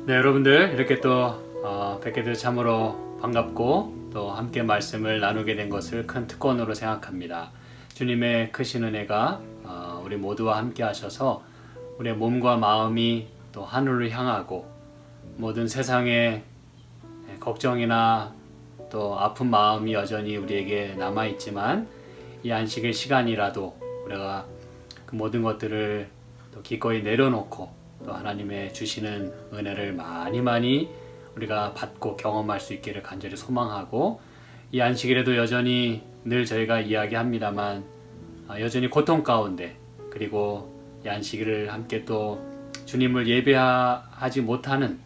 네, 여러분들 이렇게 또 뵙게 돼서 참으로 반갑고 또 함께 말씀을 나누게 된 것을 큰 특권으로 생각합니다. 주님의 크신 은혜가 우리 모두와 함께 하셔서 우리의 몸과 마음이 또 하늘을 향하고 모든 세상의 걱정이나 또 아픈 마음이 여전히 우리에게 남아있지만 이 안식의 시간이라도 우리가 그 모든 것들을 또 기꺼이 내려놓고 또 하나님의 주시는 은혜를 많이 우리가 받고 경험할 수 있기를 간절히 소망하고, 이 안식일에도 여전히 늘 저희가 이야기합니다만 여전히 고통 가운데, 그리고 이 안식일을 함께 또 주님을 예배하지 못하는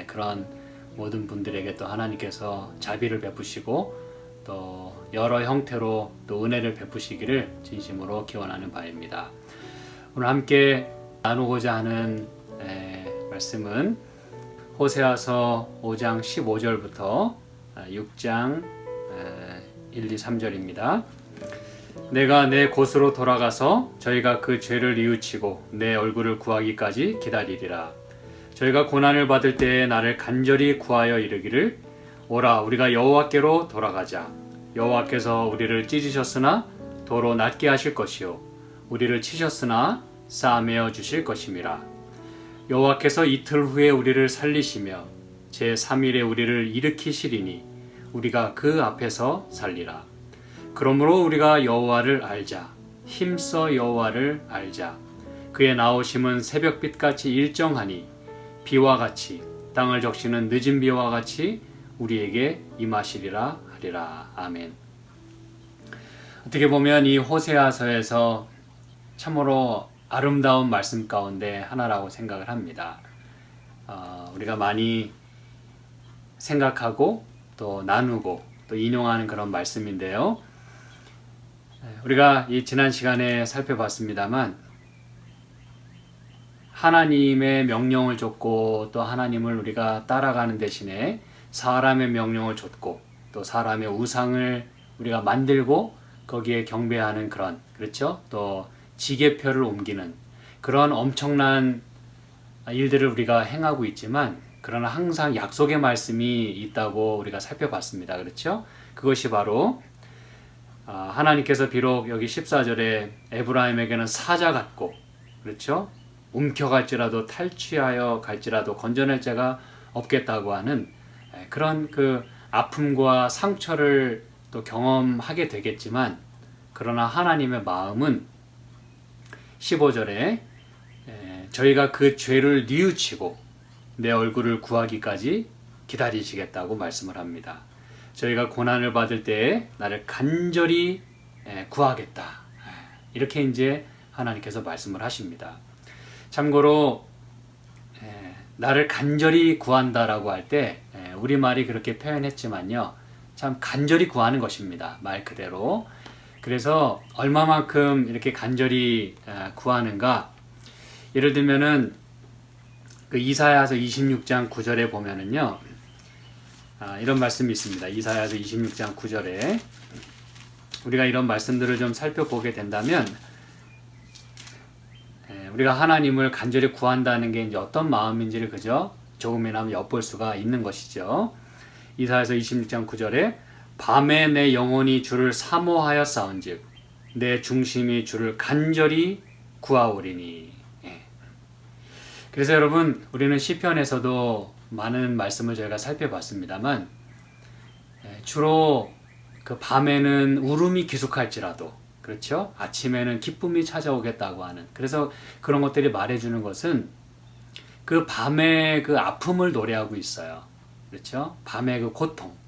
그런 모든 분들에게 또 하나님께서 자비를 베푸시고 또 여러 형태로 또 은혜를 베푸시기를 진심으로 기원하는 바입니다. 오늘 함께 나누고자 하는 말씀은 호세아서 5장 15절부터 6장 1, 2, 3절입니다. 내가 내 곳으로 돌아가서 저희가 그 죄를 뉘우치고 내 얼굴을 구하기까지 기다리리라. 저희가 고난을 받을 때에 나를 간절히 구하여 이르기를, 오라 우리가 여호와께로 돌아가자. 여호와께서 우리를 찢으셨으나 도로 낫게 하실 것이요 우리를 치셨으나 싸매어 주실 것임이라. 여호와께서 이틀 후에 우리를 살리시며 제3일에 우리를 일으키시리니 우리가 그 앞에서 살리라. 그러므로 우리가 여호와를 알자. 힘써 여호와를 알자. 그의 나오심은 새벽빛같이 일정하니 비와 같이 땅을 적시는 늦은 비와 같이 우리에게 임하시리라 하리라. 아멘. 어떻게 보면 이 호세아서에서 참으로 아름다운 말씀 가운데 하나라고 생각을 합니다. 우리가 많이 생각하고 또 나누고 또 인용하는 그런 말씀인데요. 우리가 이 지난 시간에 살펴봤습니다만 하나님의 명령을 줬고 또 하나님을 우리가 따라가는 대신에 사람의 명령을 줬고 또 사람의 우상을 우리가 만들고 거기에 경배하는 그런, 그렇죠? 또 지게표를 옮기는 그런 엄청난 일들을 우리가 행하고 있지만, 그러나 항상 약속의 말씀이 있다고 우리가 살펴봤습니다. 그렇죠? 그것이 바로 하나님께서 비록 여기 14절에 에브라임에게는 사자 같고, 그렇죠? 움켜갈지라도 탈취하여 갈지라도 건져낼 자가 없겠다고 하는 그런 그 아픔과 상처를 또 경험하게 되겠지만, 그러나 하나님의 마음은 15절에 저희가 그 죄를 뉘우치고 내 얼굴을 구하기까지 기다리시겠다고 말씀을 합니다. 저희가 고난을 받을 때에 나를 간절히 구하겠다, 이렇게 이제 하나님께서 말씀을 하십니다. 참고로 나를 간절히 구한다라고 할 때 우리말이 그렇게 표현했지만요, 참 간절히 구하는 것입니다, 말 그대로. 그래서 얼마만큼 이렇게 간절히 구하는가, 예를 들면은 그 이사야서 26장 9절에 보면은요, 이런 말씀이 있습니다. 이사야서 26장 9절에 우리가 이런 말씀들을 좀 살펴보게 된다면, 우리가 하나님을 간절히 구한다는 게 이제 어떤 마음인지를 그저 조금이나마 엿볼 수가 있는 것이죠. 이사야서 26장 9절에 밤에 내 영혼이 주를 사모하여 싸운즉 내 중심이 주를 간절히 구하오리니. 그래서 여러분, 우리는 시편에서도 많은 말씀을 저희가 살펴봤습니다만 주로 그 밤에는 울음이 기숙할지라도, 그렇죠? 아침에는 기쁨이 찾아오겠다고 하는, 그래서 그런 것들이 말해주는 것은 그 밤의 그 아픔을 노래하고 있어요. 그렇죠? 밤의 그 고통,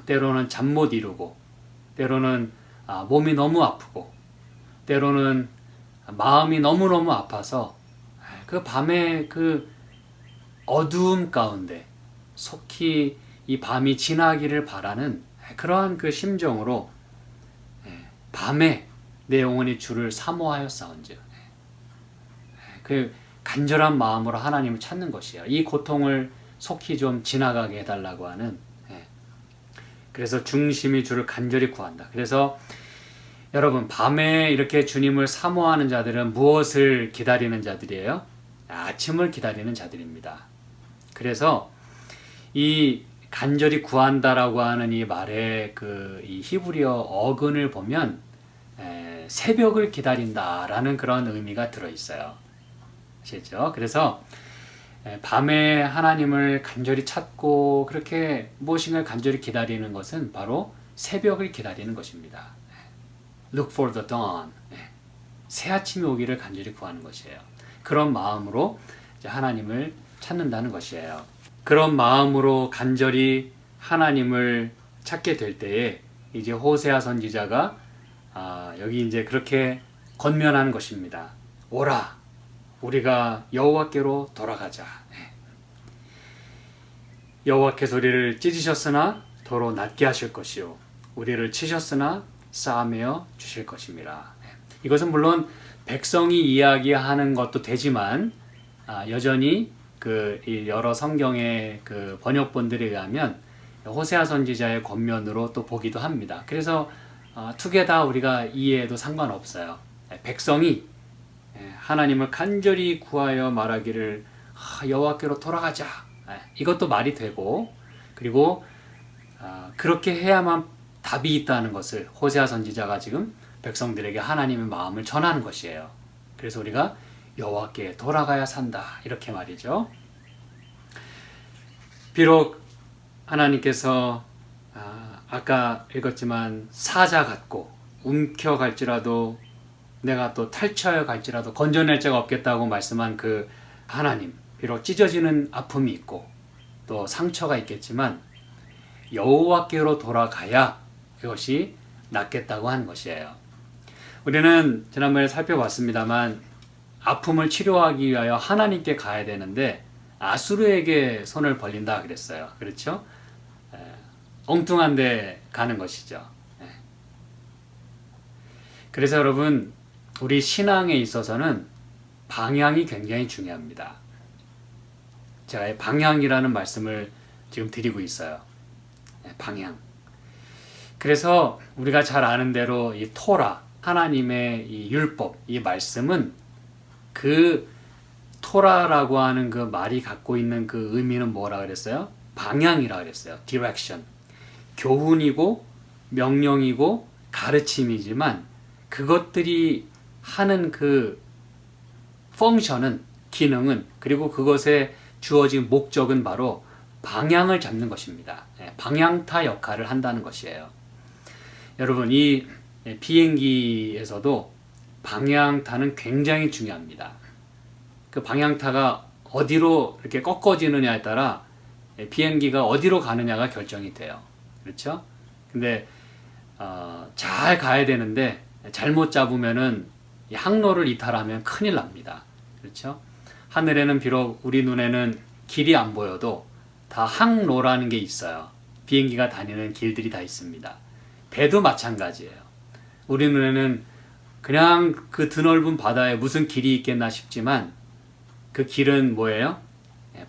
때로는 잠 못 이루고, 때로는 몸이 너무 아프고, 때로는 마음이 너무너무 아파서 그 밤의 그 어두움 가운데 속히 이 밤이 지나기를 바라는 그러한 그 심정으로 밤에 내 영혼이 주를 사모하여 싸운즉, 그 간절한 마음으로 하나님을 찾는 것이에요. 이 고통을 속히 좀 지나가게 해달라고 하는. 그래서 중심이 주를 간절히 구한다. 그래서 여러분, 밤에 이렇게 주님을 사모하는 자들은 무엇을 기다리는 자들이에요? 아침을 기다리는 자들입니다. 그래서 이 간절히 구한다라고 하는 이 말의 이 히브리어 어근을 보면 새벽을 기다린다라는 그런 의미가 들어 있어요. 아시죠? 그래서 밤에 하나님을 간절히 찾고 그렇게 무엇인가를 간절히 기다리는 것은 바로 새벽을 기다리는 것입니다. Look for the dawn. 새 아침이 오기를 간절히 구하는 것이에요. 그런 마음으로 이제 하나님을 찾는다는 것이에요. 그런 마음으로 간절히 하나님을 찾게 될 때에 이제 호세아 선지자가 여기 이제 그렇게 권면하는 것입니다. 오라, 우리가 여호와께로 돌아가자. 여호와께서 우리를 찢으셨으나 도로 낫게 하실 것이요, 우리를 치셨으나 싸매어 주실 것입니다. 이것은 물론 백성이 이야기하는 것도 되지만 여전히 이 여러 성경의 그 번역본들에 의하면 호세아 선지자의 권면으로 또 보기도 합니다. 그래서 두 개 다 우리가 이해해도 상관없어요. 백성이 하나님을 간절히 구하여 말하기를 여호와께로 돌아가자. 이것도 말이 되고, 그리고 그렇게 해야만 답이 있다는 것을 호세아 선지자가 지금 백성들에게 하나님의 마음을 전하는 것이에요. 그래서 우리가 여호와께 돌아가야 산다, 이렇게 말이죠. 비록 하나님께서 아까 읽었지만 사자 같고 움켜갈지라도 내가 또 탈취하여 갈지라도 건져낼 자가 없겠다고 말씀한 그 하나님, 비록 찢어지는 아픔이 있고 또 상처가 있겠지만 여호와께로 돌아가야 그것이 낫겠다고 하는 것이에요. 우리는 지난번에 살펴봤습니다만 아픔을 치료하기 위하여 하나님께 가야 되는데 아수르에게 손을 벌린다 그랬어요. 그렇죠? 엉뚱한 데 가는 것이죠. 그래서 여러분, 우리 신앙에 있어서는 방향이 굉장히 중요합니다. 제가 방향이라는 말씀을 지금 드리고 있어요. 방향. 그래서 우리가 잘 아는 대로 이 토라, 하나님의 이 율법, 이 말씀은 그 토라라고 하는 그 말이 갖고 있는 그 의미는 뭐라 그랬어요? 방향이라 그랬어요. direction. 교훈이고 명령이고 가르침이지만 그것들이 하는 그 펑션은, 기능은, 그리고 그것에 주어진 목적은 바로 방향을 잡는 것입니다. 방향타 역할을 한다는 것이에요. 여러분, 이 비행기에서도 방향타는 굉장히 중요합니다. 그 방향타가 어디로 이렇게 꺾어지느냐에 따라 비행기가 어디로 가느냐가 결정이 돼요. 그렇죠? 근데 잘 가야 되는데 잘못 잡으면은 항로를 이탈하면 큰일 납니다. 그렇죠? 하늘에는 비록 우리 눈에는 길이 안 보여도 다 항로라는 게 있어요. 비행기가 다니는 길들이 다 있습니다. 배도 마찬가지예요. 우리 눈에는 그냥 그 드넓은 바다에 무슨 길이 있겠나 싶지만 그 길은 뭐예요?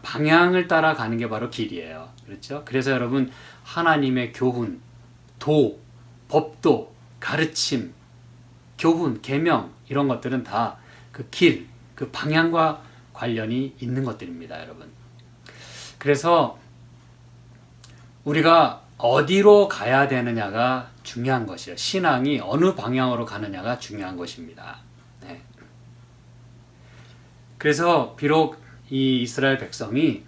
방향을 따라가는 게 바로 길이에요. 그렇죠? 그래서 여러분, 하나님의 교훈, 법도, 가르침, 교훈, 계명, 이런 것들은 다 그 길, 그 방향과 관련이 있는 것들입니다, 여러분. 그래서 우리가 어디로 가야 되느냐가 중요한 것이에요. 신앙이 어느 방향으로 가느냐가 중요한 것입니다. 네. 그래서 비록 이 이스라엘 백성이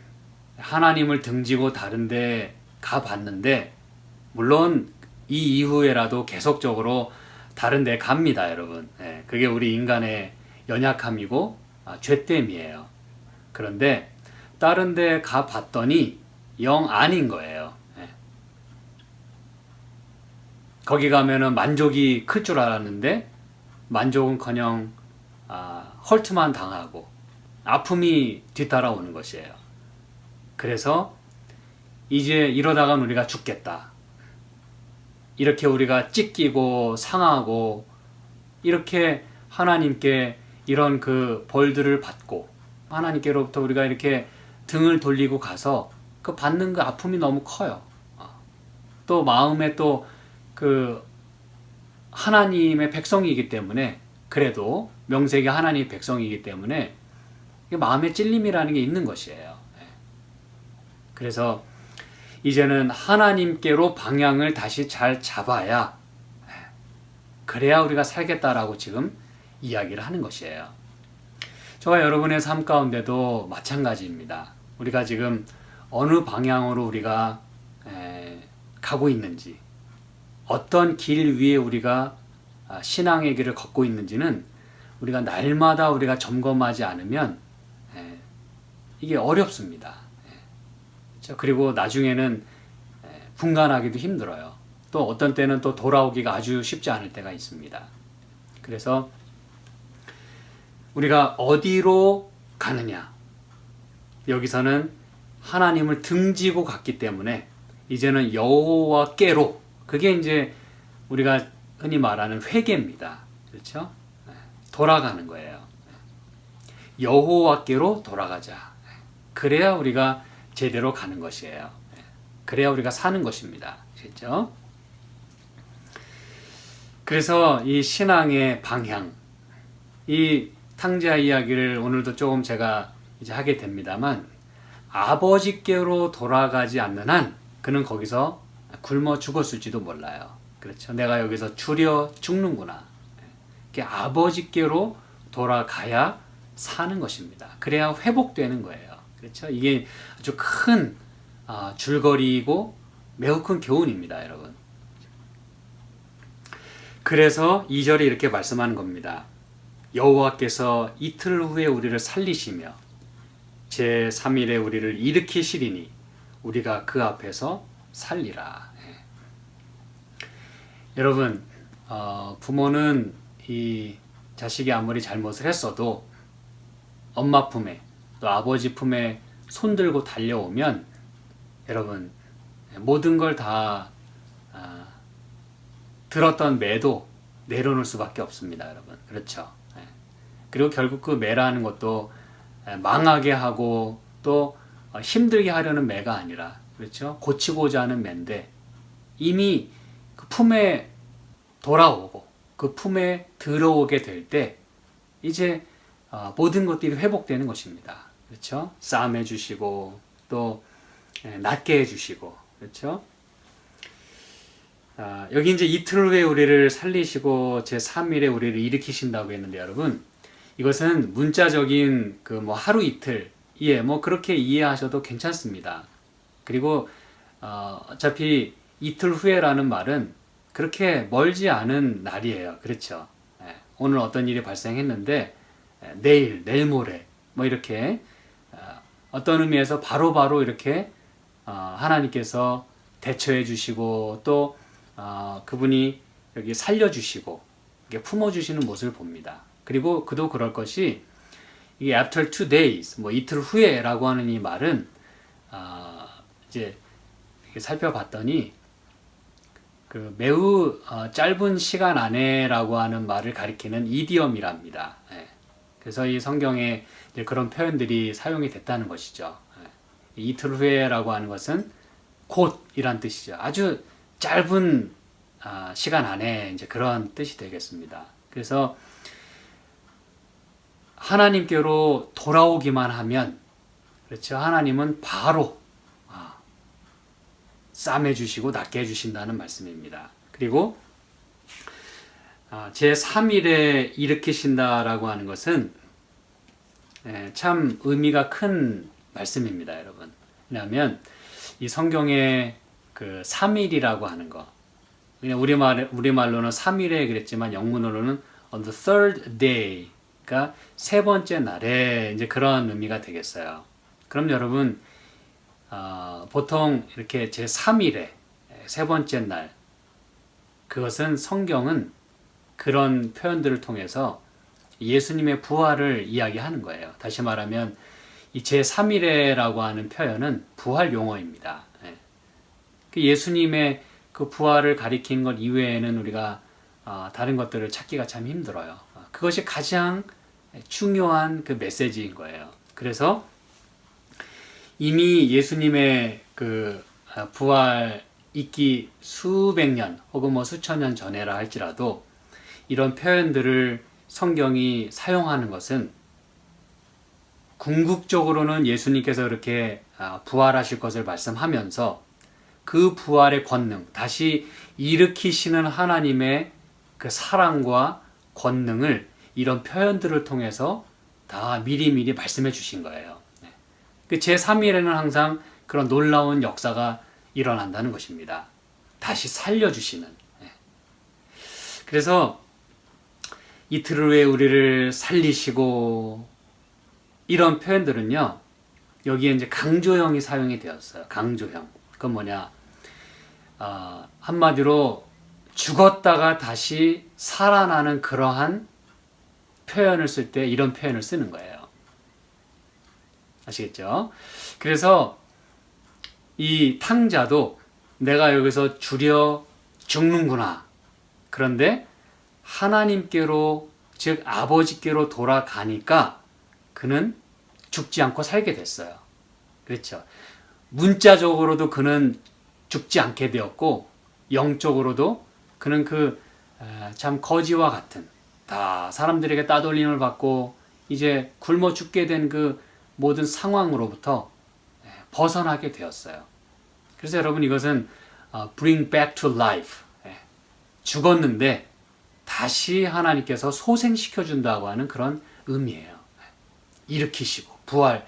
하나님을 등지고 다른 데 가봤는데, 물론 이 이후에라도 계속적으로 다른 데 갑니다, 여러분. 네. 그게 우리 인간의 연약함이고 죄됨이에요. 그런데 다른 데 가봤더니 영 아닌 거예요. 거기 가면은 만족이 클 줄 알았는데 만족은커녕 헐트만 당하고 아픔이 뒤따라오는 것이에요. 그래서 이제 이러다간 우리가 죽겠다, 이렇게 우리가 찢기고 상하고 이렇게 하나님께 이런 그 벌들을 받고 하나님께로부터 우리가 이렇게 등을 돌리고 가서 그 받는 그 아픔이 너무 커요. 또 마음에 또 그 하나님의 백성이기 때문에, 그래도 명색이 하나님의 백성이기 때문에 마음의 찔림이라는 게 있는 것이에요. 그래서 이제는 하나님께로 방향을 다시 잘 잡아야, 그래야 우리가 살겠다라고 지금 이야기를 하는 것이에요. 저와 여러분의 삶 가운데도 마찬가지입니다. 우리가 지금 어느 방향으로 우리가 가고 있는지, 어떤 길 위에 우리가 신앙의 길을 걷고 있는지는 우리가 날마다 우리가 점검하지 않으면 이게 어렵습니다. 그렇죠? 그리고 나중에는 분간하기도 힘들어요. 또 어떤 때는 또 돌아오기가 아주 쉽지 않을 때가 있습니다. 그래서 우리가 어디로 가느냐, 여기서는 하나님을 등지고 갔기 때문에 이제는 여호와께로, 그게 이제 우리가 흔히 말하는 회개입니다. 그렇죠? 돌아가는 거예요. 여호와께로 돌아가자. 그래야 우리가 제대로 가는 것이에요. 그래야 우리가 사는 것입니다. 그렇죠? 그래서 이 신앙의 방향, 이 탕자 이야기를 오늘도 조금 제가 이제 하게 됩니다만, 아버지께로 돌아가지 않는 한 그는 거기서 굶어 죽었을지도 몰라요. 그렇죠? 내가 여기서 줄여 죽는구나. 아버지께로 돌아가야 사는 것입니다. 그래야 회복되는 거예요. 그렇죠? 이게 아주 큰 줄거리이고 매우 큰 교훈입니다, 여러분. 그래서 2절에 이렇게 말씀하는 겁니다. 여호와께서 이틀 후에 우리를 살리시며 제3일에 우리를 일으키시리니 우리가 그 앞에서 살리라. 여러분, 부모는 이 자식이 아무리 잘못을 했어도 엄마 품에 또 아버지 품에 손들고 달려오면, 여러분, 모든 걸 다 들었던 매도 내려놓을 수밖에 없습니다, 여러분. 그렇죠? 그리고 결국 그 매라는 것도 망하게 하고 또 힘들게 하려는 매가 아니라, 그렇죠? 고치고자 하는 매인데, 이미 그 품에 돌아오고 그 품에 들어오게 될 때 이제 모든 것들이 회복되는 것입니다. 그렇죠? 싸매 주시고 또 낫게 해 주시고, 그렇죠? 여기 이제 이틀 후에 우리를 살리시고 제3일에 우리를 일으키신다고 했는데, 여러분, 이것은 문자적인 그 뭐 하루 이틀, 뭐 그렇게 이해하셔도 괜찮습니다. 그리고 어차피 이틀 후에라는 말은 그렇게 멀지 않은 날이에요. 그렇죠? 오늘 어떤 일이 발생했는데 내일 모레 뭐 이렇게 어떤 의미에서 바로바로 이렇게 하나님께서 대처해 주시고 또 그분이 여기 살려주시고 품어주시는 모습을 봅니다. 그리고 그도 그럴 것이, 이게 after 2 days, 뭐 이틀 후에라고 하는 이 말은 이제 살펴봤더니 그 매우 짧은 시간 안에라고 하는 말을 가리키는 이디엄이랍니다. 그래서 이 성경에 이제 그런 표현들이 사용이 됐다는 것이죠. 이틀 후에라고 하는 것은 곧이란 뜻이죠. 아주 짧은 시간 안에 이제 그런 뜻이 되겠습니다. 그래서 하나님께로 돌아오기만 하면, 그렇죠? 하나님은 바로 싸매 주시고 낫게 해주신다는 말씀입니다. 그리고 제3일에 일으키신다라고 하는 것은 참 의미가 큰 말씀입니다, 여러분. 왜냐하면 이 성경에 그 3일이라고 하는 거, 그냥 우리말로는 3일에 그랬지만 영문으로는 on the third day, 그러니까 세 번째 날에 이제 그런 의미가 되겠어요. 그럼 여러분, 보통 이렇게 제3일에 세 번째 날, 그것은 성경은 그런 표현들을 통해서 예수님의 부활을 이야기하는 거예요. 다시 말하면 이 제3일에라고 하는 표현은 부활 용어입니다. 예수님의 그 부활을 가리키는 것 이외에는 우리가 다른 것들을 찾기가 참 힘들어요. 그것이 가장 중요한 그 메시지인 거예요. 그래서 이미 예수님의 그 부활 있기 수백 년 혹은 뭐 수천 년 전에라 할지라도 이런 표현들을 성경이 사용하는 것은 궁극적으로는 예수님께서 이렇게 부활하실 것을 말씀하면서 그 부활의 권능, 다시 일으키시는 하나님의 그 사랑과 권능을 이런 표현들을 통해서 다 미리미리 말씀해 주신 거예요. 그 제3일에는 항상 그런 놀라운 역사가 일어난다는 것입니다. 다시 살려주시는. 그래서 이틀 후에 우리를 살리시고 이런 표현들은요, 여기에 이제 강조형이 사용이 되었어요. 강조형. 그건 뭐냐? 한마디로 죽었다가 다시 살아나는 그러한 표현을 쓸 때 이런 표현을 쓰는 거예요. 아시겠죠? 그래서 이 탕자도 내가 여기서 줄여 죽는구나. 그런데 하나님께로, 즉 아버지께로 돌아가니까 그는 죽지 않고 살게 됐어요. 그렇죠? 문자적으로도 그는 죽지 않게 되었고, 영적으로도 그는 참 거지와 같은, 다 사람들에게 따돌림을 받고 이제 굶어 죽게 된 그 모든 상황으로부터 벗어나게 되었어요. 그래서 여러분, 이것은 bring back to life, 죽었는데 다시 하나님께서 소생시켜 준다고 하는 그런 의미예요. 일으키시고 부활,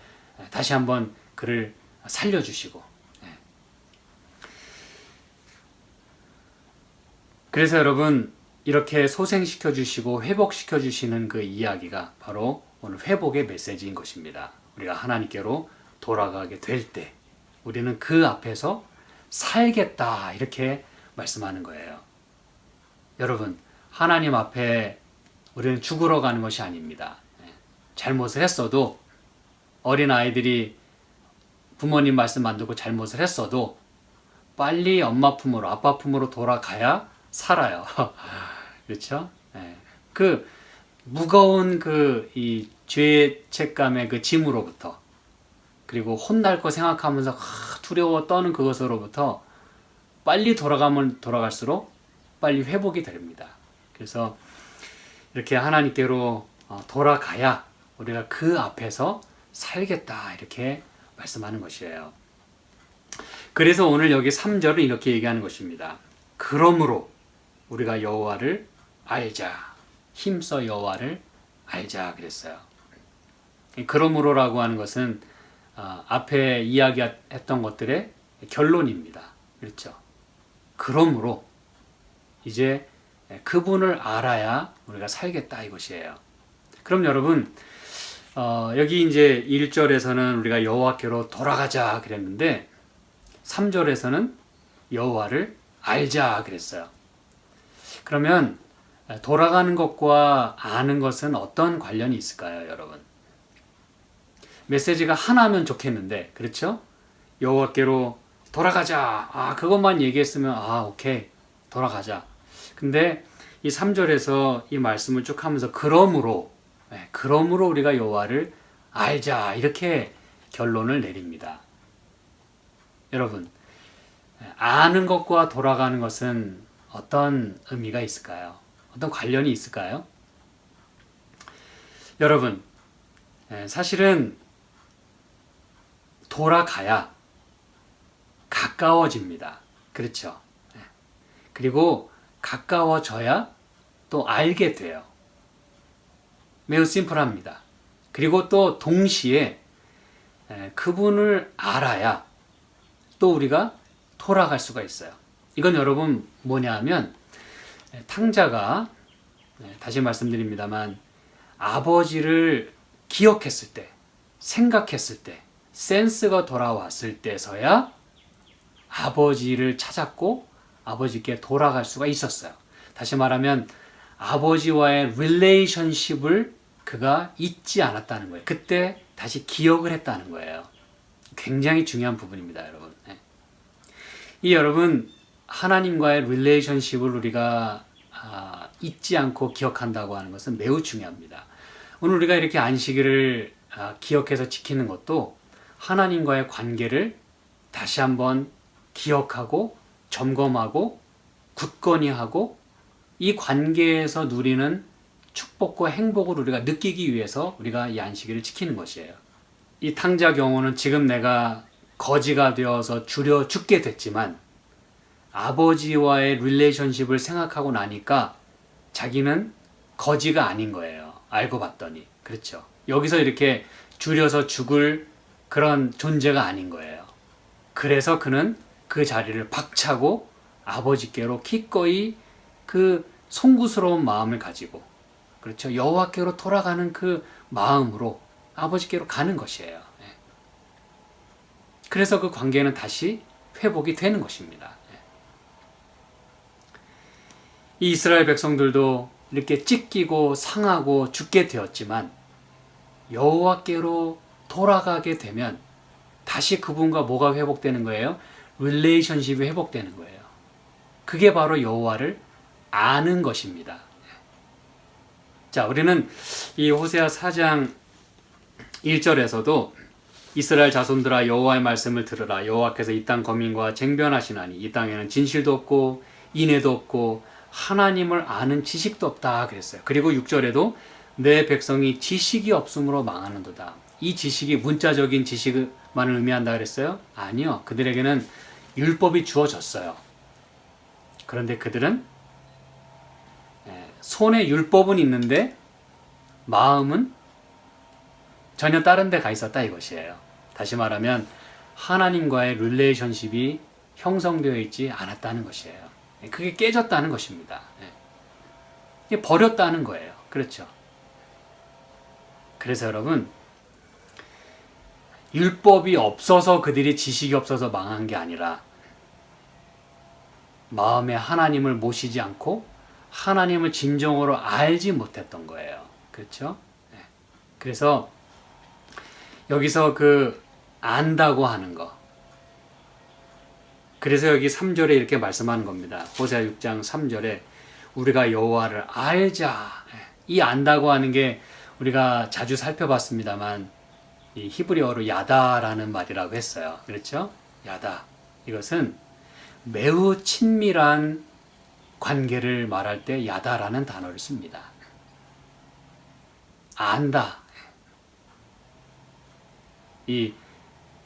다시 한번 그를 살려주시고. 그래서 여러분, 이렇게 소생시켜 주시고 회복시켜 주시는 그 이야기가 바로 오늘 회복의 메시지인 것입니다. 우리가 하나님께로 돌아가게 될 때 우리는 그 앞에서 살겠다, 이렇게 말씀하는 거예요. 여러분, 하나님 앞에 우리는 죽으러 가는 것이 아닙니다. 잘못을 했어도, 어린 아이들이 부모님 말씀 안 듣고 잘못을 했어도 빨리 엄마 품으로, 아빠 품으로 돌아가야 살아요. 그렇죠? 그 무거운 이 죄책감의 그 짐으로부터, 그리고 혼날 거 생각하면서 두려워 떠는 그것으로부터 빨리 돌아가면 돌아갈수록 빨리 회복이 됩니다. 그래서 이렇게 하나님께로 돌아가야 우리가 그 앞에서 살겠다, 이렇게 말씀하는 것이에요. 그래서 오늘 여기 3절은 이렇게 얘기하는 것입니다. 그러므로 우리가 여호와를 알자, 힘써 여호와를 알자 그랬어요. 그러므로라고 하는 것은 앞에 이야기했던 것들의 결론입니다. 그렇죠? 그러므로 이제 그분을 알아야 우리가 살겠다, 이것이에요. 그럼 여러분, 여기 이제 1절에서는 우리가 여호와께로 돌아가자 그랬는데 3절에서는 여호와를 알자 그랬어요. 그러면 돌아가는 것과 아는 것은 어떤 관련이 있을까요, 여러분? 메시지가 하나면 좋겠는데, 그렇죠? 여호와께로 돌아가자. 그것만 얘기했으면 오케이, 돌아가자. 근데 이 3절에서 이 말씀을 쭉 하면서 그러므로 우리가 여호와를 알자, 이렇게 결론을 내립니다. 여러분, 아는 것과 돌아가는 것은 어떤 의미가 있을까요? 어떤 관련이 있을까요? 여러분, 사실은 돌아가야 가까워집니다. 그렇죠? 그리고 가까워져야 또 알게 돼요. 매우 심플합니다. 그리고 또 동시에 그분을 알아야 또 우리가 돌아갈 수가 있어요. 이건 여러분 뭐냐 하면, 탕자가, 다시 말씀드립니다만, 아버지를 기억했을 때, 생각했을 때, 센스가 돌아왔을 때서야 아버지를 찾았고 아버지께 돌아갈 수가 있었어요. 다시 말하면 아버지와의 릴레이션십을 그가 잊지 않았다는 거예요. 그때 다시 기억을 했다는 거예요. 굉장히 중요한 부분입니다, 여러분. 여러분, 하나님과의 릴레이션십을 우리가 잊지 않고 기억한다고 하는 것은 매우 중요합니다. 오늘 우리가 이렇게 안식일을 기억해서 지키는 것도 하나님과의 관계를 다시 한번 기억하고 점검하고 굳건히 하고 이 관계에서 누리는 축복과 행복을 우리가 느끼기 위해서 우리가 이 안식일을 지키는 것이에요. 이 탕자 경우는 지금 내가 거지가 되어서 줄여 죽게 됐지만 아버지와의 릴레이션십을 생각하고 나니까 자기는 거지가 아닌 거예요. 알고 봤더니. 그렇죠. 여기서 이렇게 줄여서 죽을 그런 존재가 아닌 거예요. 그래서 그는 그 자리를 박차고 아버지께로 기꺼이 그 송구스러운 마음을 가지고, 그렇죠, 여호와께로 돌아가는 그 마음으로 아버지께로 가는 것이에요. 그래서 그 관계는 다시 회복이 되는 것입니다. 이 이스라엘 백성들도 이렇게 찢기고 상하고 죽게 되었지만 여호와께로 돌아가게 되면 다시 그분과 뭐가 회복되는 거예요? 릴레이션십이 회복되는 거예요. 그게 바로 여호와를 아는 것입니다. 자, 우리는 이 호세아 4장 1절에서도 이스라엘 자손들아 여호와의 말씀을 들으라. 여호와께서 이 땅 거민과 쟁변하시나니 이 땅에는 진실도 없고 인애도 없고 하나님을 아는 지식도 없다 그랬어요. 그리고 6절에도 내 백성이 지식이 없으므로 망하는도다. 이 지식이 문자적인 지식만을 의미한다 그랬어요? 아니요. 그들에게는 율법이 주어졌어요. 그런데 그들은 손에 율법은 있는데 마음은 전혀 다른 데 가 있었다 이것이에요. 다시 말하면 하나님과의 릴레이션십이 형성되어 있지 않았다는 것이에요. 그게 깨졌다는 것입니다. 버렸다는 거예요. 그렇죠. 그래서 여러분, 율법이 없어서 그들이 지식이 없어서 망한 게 아니라 마음에 하나님을 모시지 않고 하나님을 진정으로 알지 못했던 거예요. 그렇죠? 그래서 여기서 그 안다고 하는 거, 그래서 여기 3절에 이렇게 말씀하는 겁니다. 호세아 6장 3절에 우리가 여호와를 알자. 이 안다고 하는 게 우리가 자주 살펴봤습니다만 이 히브리어로 야다라는 말이라고 했어요. 그렇죠? 야다. 이것은 매우 친밀한 관계를 말할 때 야다라는 단어를 씁니다. 안다. 이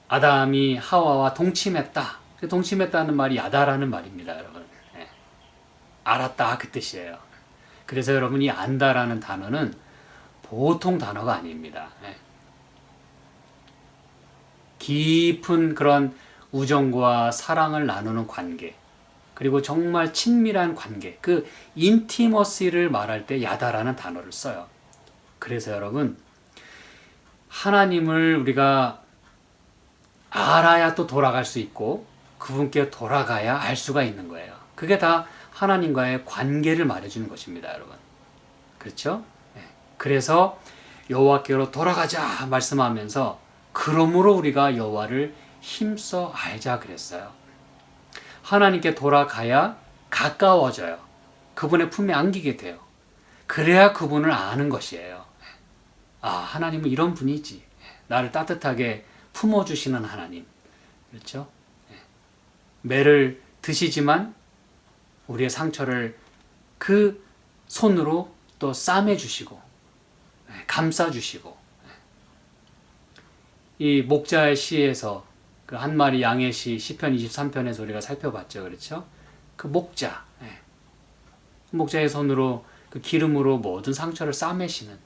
아담이 하와와 동침했다. 동침했다는 말이 야다라는 말입니다, 여러분. 알았다 그 뜻이에요. 그래서 여러분, 이 안다라는 단어는 보통 단어가 아닙니다. 깊은 그런 우정과 사랑을 나누는 관계, 그리고 정말 친밀한 관계, 그 인티머시를 말할 때 야다라는 단어를 써요. 그래서 여러분, 하나님을 우리가 알아야 또 돌아갈 수 있고 그분께 돌아가야 알 수가 있는 거예요. 그게 다 하나님과의 관계를 말해주는 것입니다, 여러분. 그렇죠? 그래서 여호와께로 돌아가자 말씀하면서 그러므로 우리가 여호와를 힘써 알자 그랬어요. 하나님께 돌아가야 가까워져요. 그분의 품에 안기게 돼요. 그래야 그분을 아는 것이에요. 아, 하나님은 이런 분이지. 나를 따뜻하게 품어주시는 하나님. 그렇죠? 매를 드시지만 우리의 상처를 그 손으로 또 싸매주시고 감싸주시고, 이 목자의 시에서 그 한 마리 양의 시 시편 23편에서 우리가 살펴봤죠. 그렇죠? 그 목자, 목자의 손으로 그 기름으로 모든 상처를 싸매시는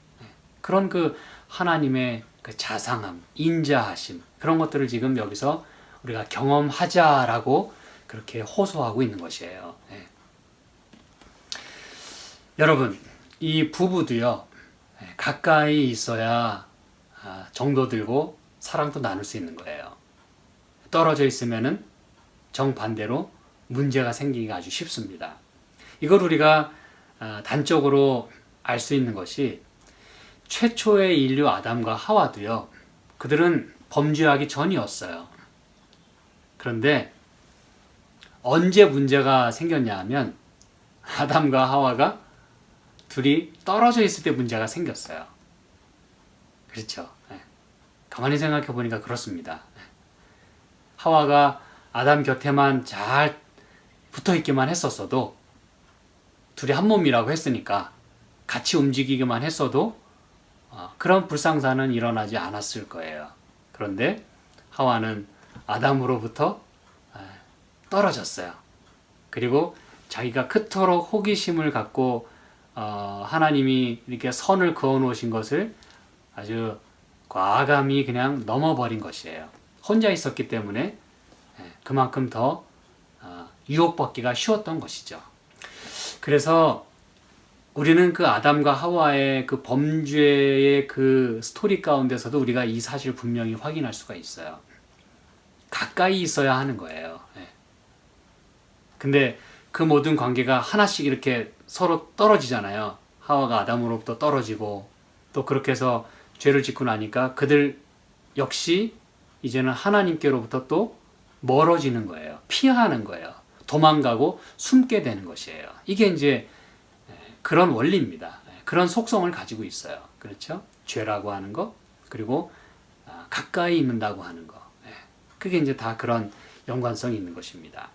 그런 그 하나님의 그 자상함, 인자하심, 그런 것들을 지금 여기서 우리가 경험하자라고 그렇게 호소하고 있는 것이에요. 여러분, 이 부부도요, 가까이 있어야 정도 들고 사랑도 나눌 수 있는 거예요. 떨어져 있으면은 정반대로 문제가 생기기가 아주 쉽습니다. 이걸 우리가 단적으로 알 수 있는 것이 최초의 인류 아담과 하와도요, 그들은 범죄하기 전이었어요. 그런데 언제 문제가 생겼냐 하면 아담과 하와가 둘이 떨어져 있을 때 문제가 생겼어요. 그렇죠? 가만히 생각해 보니까 그렇습니다. 하와가 아담 곁에만 잘 붙어 있기만 했었어도, 둘이 한 몸이라고 했으니까 같이 움직이기만 했어도 그런 불상사는 일어나지 않았을 거예요. 그런데 하와는 아담으로부터 떨어졌어요. 그리고 자기가 그토록 호기심을 갖고 하나님이 이렇게 선을 그어 놓으신 것을 아주 과감히 그냥 넘어버린 것이에요. 혼자 있었기 때문에 그만큼 더 유혹받기가 쉬웠던 것이죠. 그래서 우리는 그 아담과 하와의 그 범죄의 그 스토리 가운데서도 우리가 이 사실을 분명히 확인할 수가 있어요. 가까이 있어야 하는 거예요. 근데 그 모든 관계가 하나씩 이렇게 서로 떨어지잖아요. 하와가 아담으로부터 떨어지고 또 그렇게 해서 죄를 짓고 나니까 그들 역시 이제는 하나님께로부터 또 멀어지는 거예요. 피하는 거예요. 도망가고 숨게 되는 것이에요. 이게 이제 그런 원리입니다. 그런 속성을 가지고 있어요. 그렇죠? 죄라고 하는 거, 그리고 가까이 있는다고 하는 거. 그게 이제 다 그런 연관성이 있는 것입니다.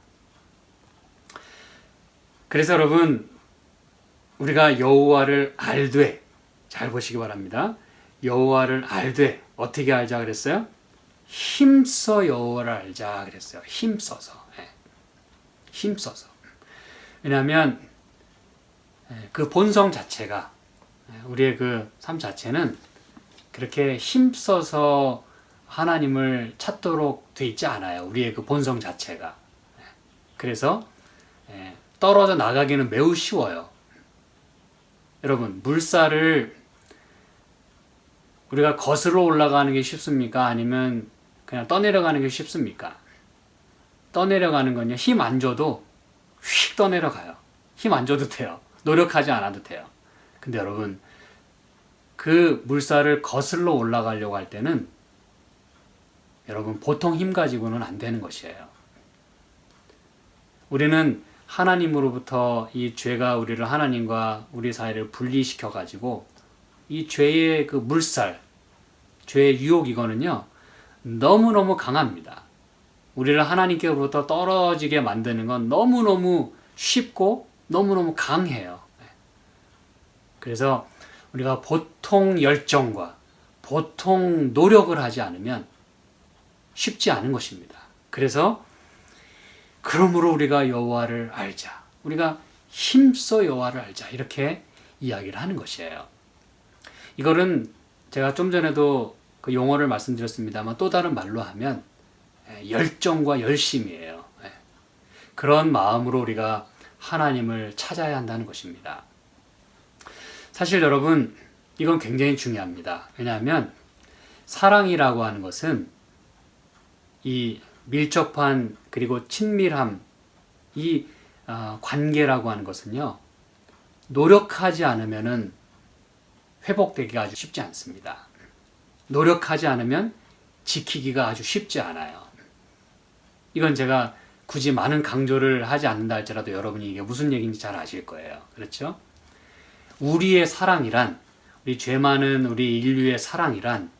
그래서 여러분, 우리가 여호와를 알되, 잘 보시기 바랍니다. 여호와를 알되 어떻게 알자 그랬어요? 힘써 여호와를 알자 그랬어요. 힘써서. 힘써서. 왜냐하면 그 본성 자체가, 우리의 그 삶 자체는 그렇게 힘써서 하나님을 찾도록 돼 있지 않아요. 우리의 그 본성 자체가. 그래서 떨어져 나가기는 매우 쉬워요. 여러분, 물살을 우리가 거슬러 올라가는 게 쉽습니까? 아니면 그냥 떠내려가는 게 쉽습니까? 떠내려가는 건요, 힘 안 줘도 휙 떠내려가요. 힘 안 줘도 돼요. 노력하지 않아도 돼요. 근데 여러분, 그 물살을 거슬러 올라가려고 할 때는 여러분, 보통 힘 가지고는 안 되는 것이에요. 우리는 하나님으로부터 이 죄가 우리를 하나님과 우리 사이를 분리시켜 가지고 이 죄의 그 물살, 죄의 유혹, 이거는요 너무너무 강합니다. 우리를 하나님께로부터 떨어지게 만드는 건 너무너무 쉽고 너무너무 강해요. 그래서 우리가 보통 열정과 보통 노력을 하지 않으면 쉽지 않은 것입니다. 그래서 그러므로 우리가 여호와를 알자, 우리가 힘써 여호와를 알자, 이렇게 이야기를 하는 것이에요. 이거는 제가 좀 전에도 그 용어를 말씀드렸습니다만 또 다른 말로 하면 열정과 열심이에요. 그런 마음으로 우리가 하나님을 찾아야 한다는 것입니다. 사실 여러분, 이건 굉장히 중요합니다. 왜냐하면 사랑이라고 하는 것은 이 밀접한 그리고 친밀함, 이 관계라고 하는 것은요 노력하지 않으면은 회복되기가 아주 쉽지 않습니다. 노력하지 않으면 지키기가 아주 쉽지 않아요. 이건 제가 굳이 많은 강조를 하지 않는다 할지라도 여러분이 이게 무슨 얘기인지 잘 아실 거예요. 그렇죠? 우리의 사랑이란, 우리 죄 많은 우리 인류의 사랑이란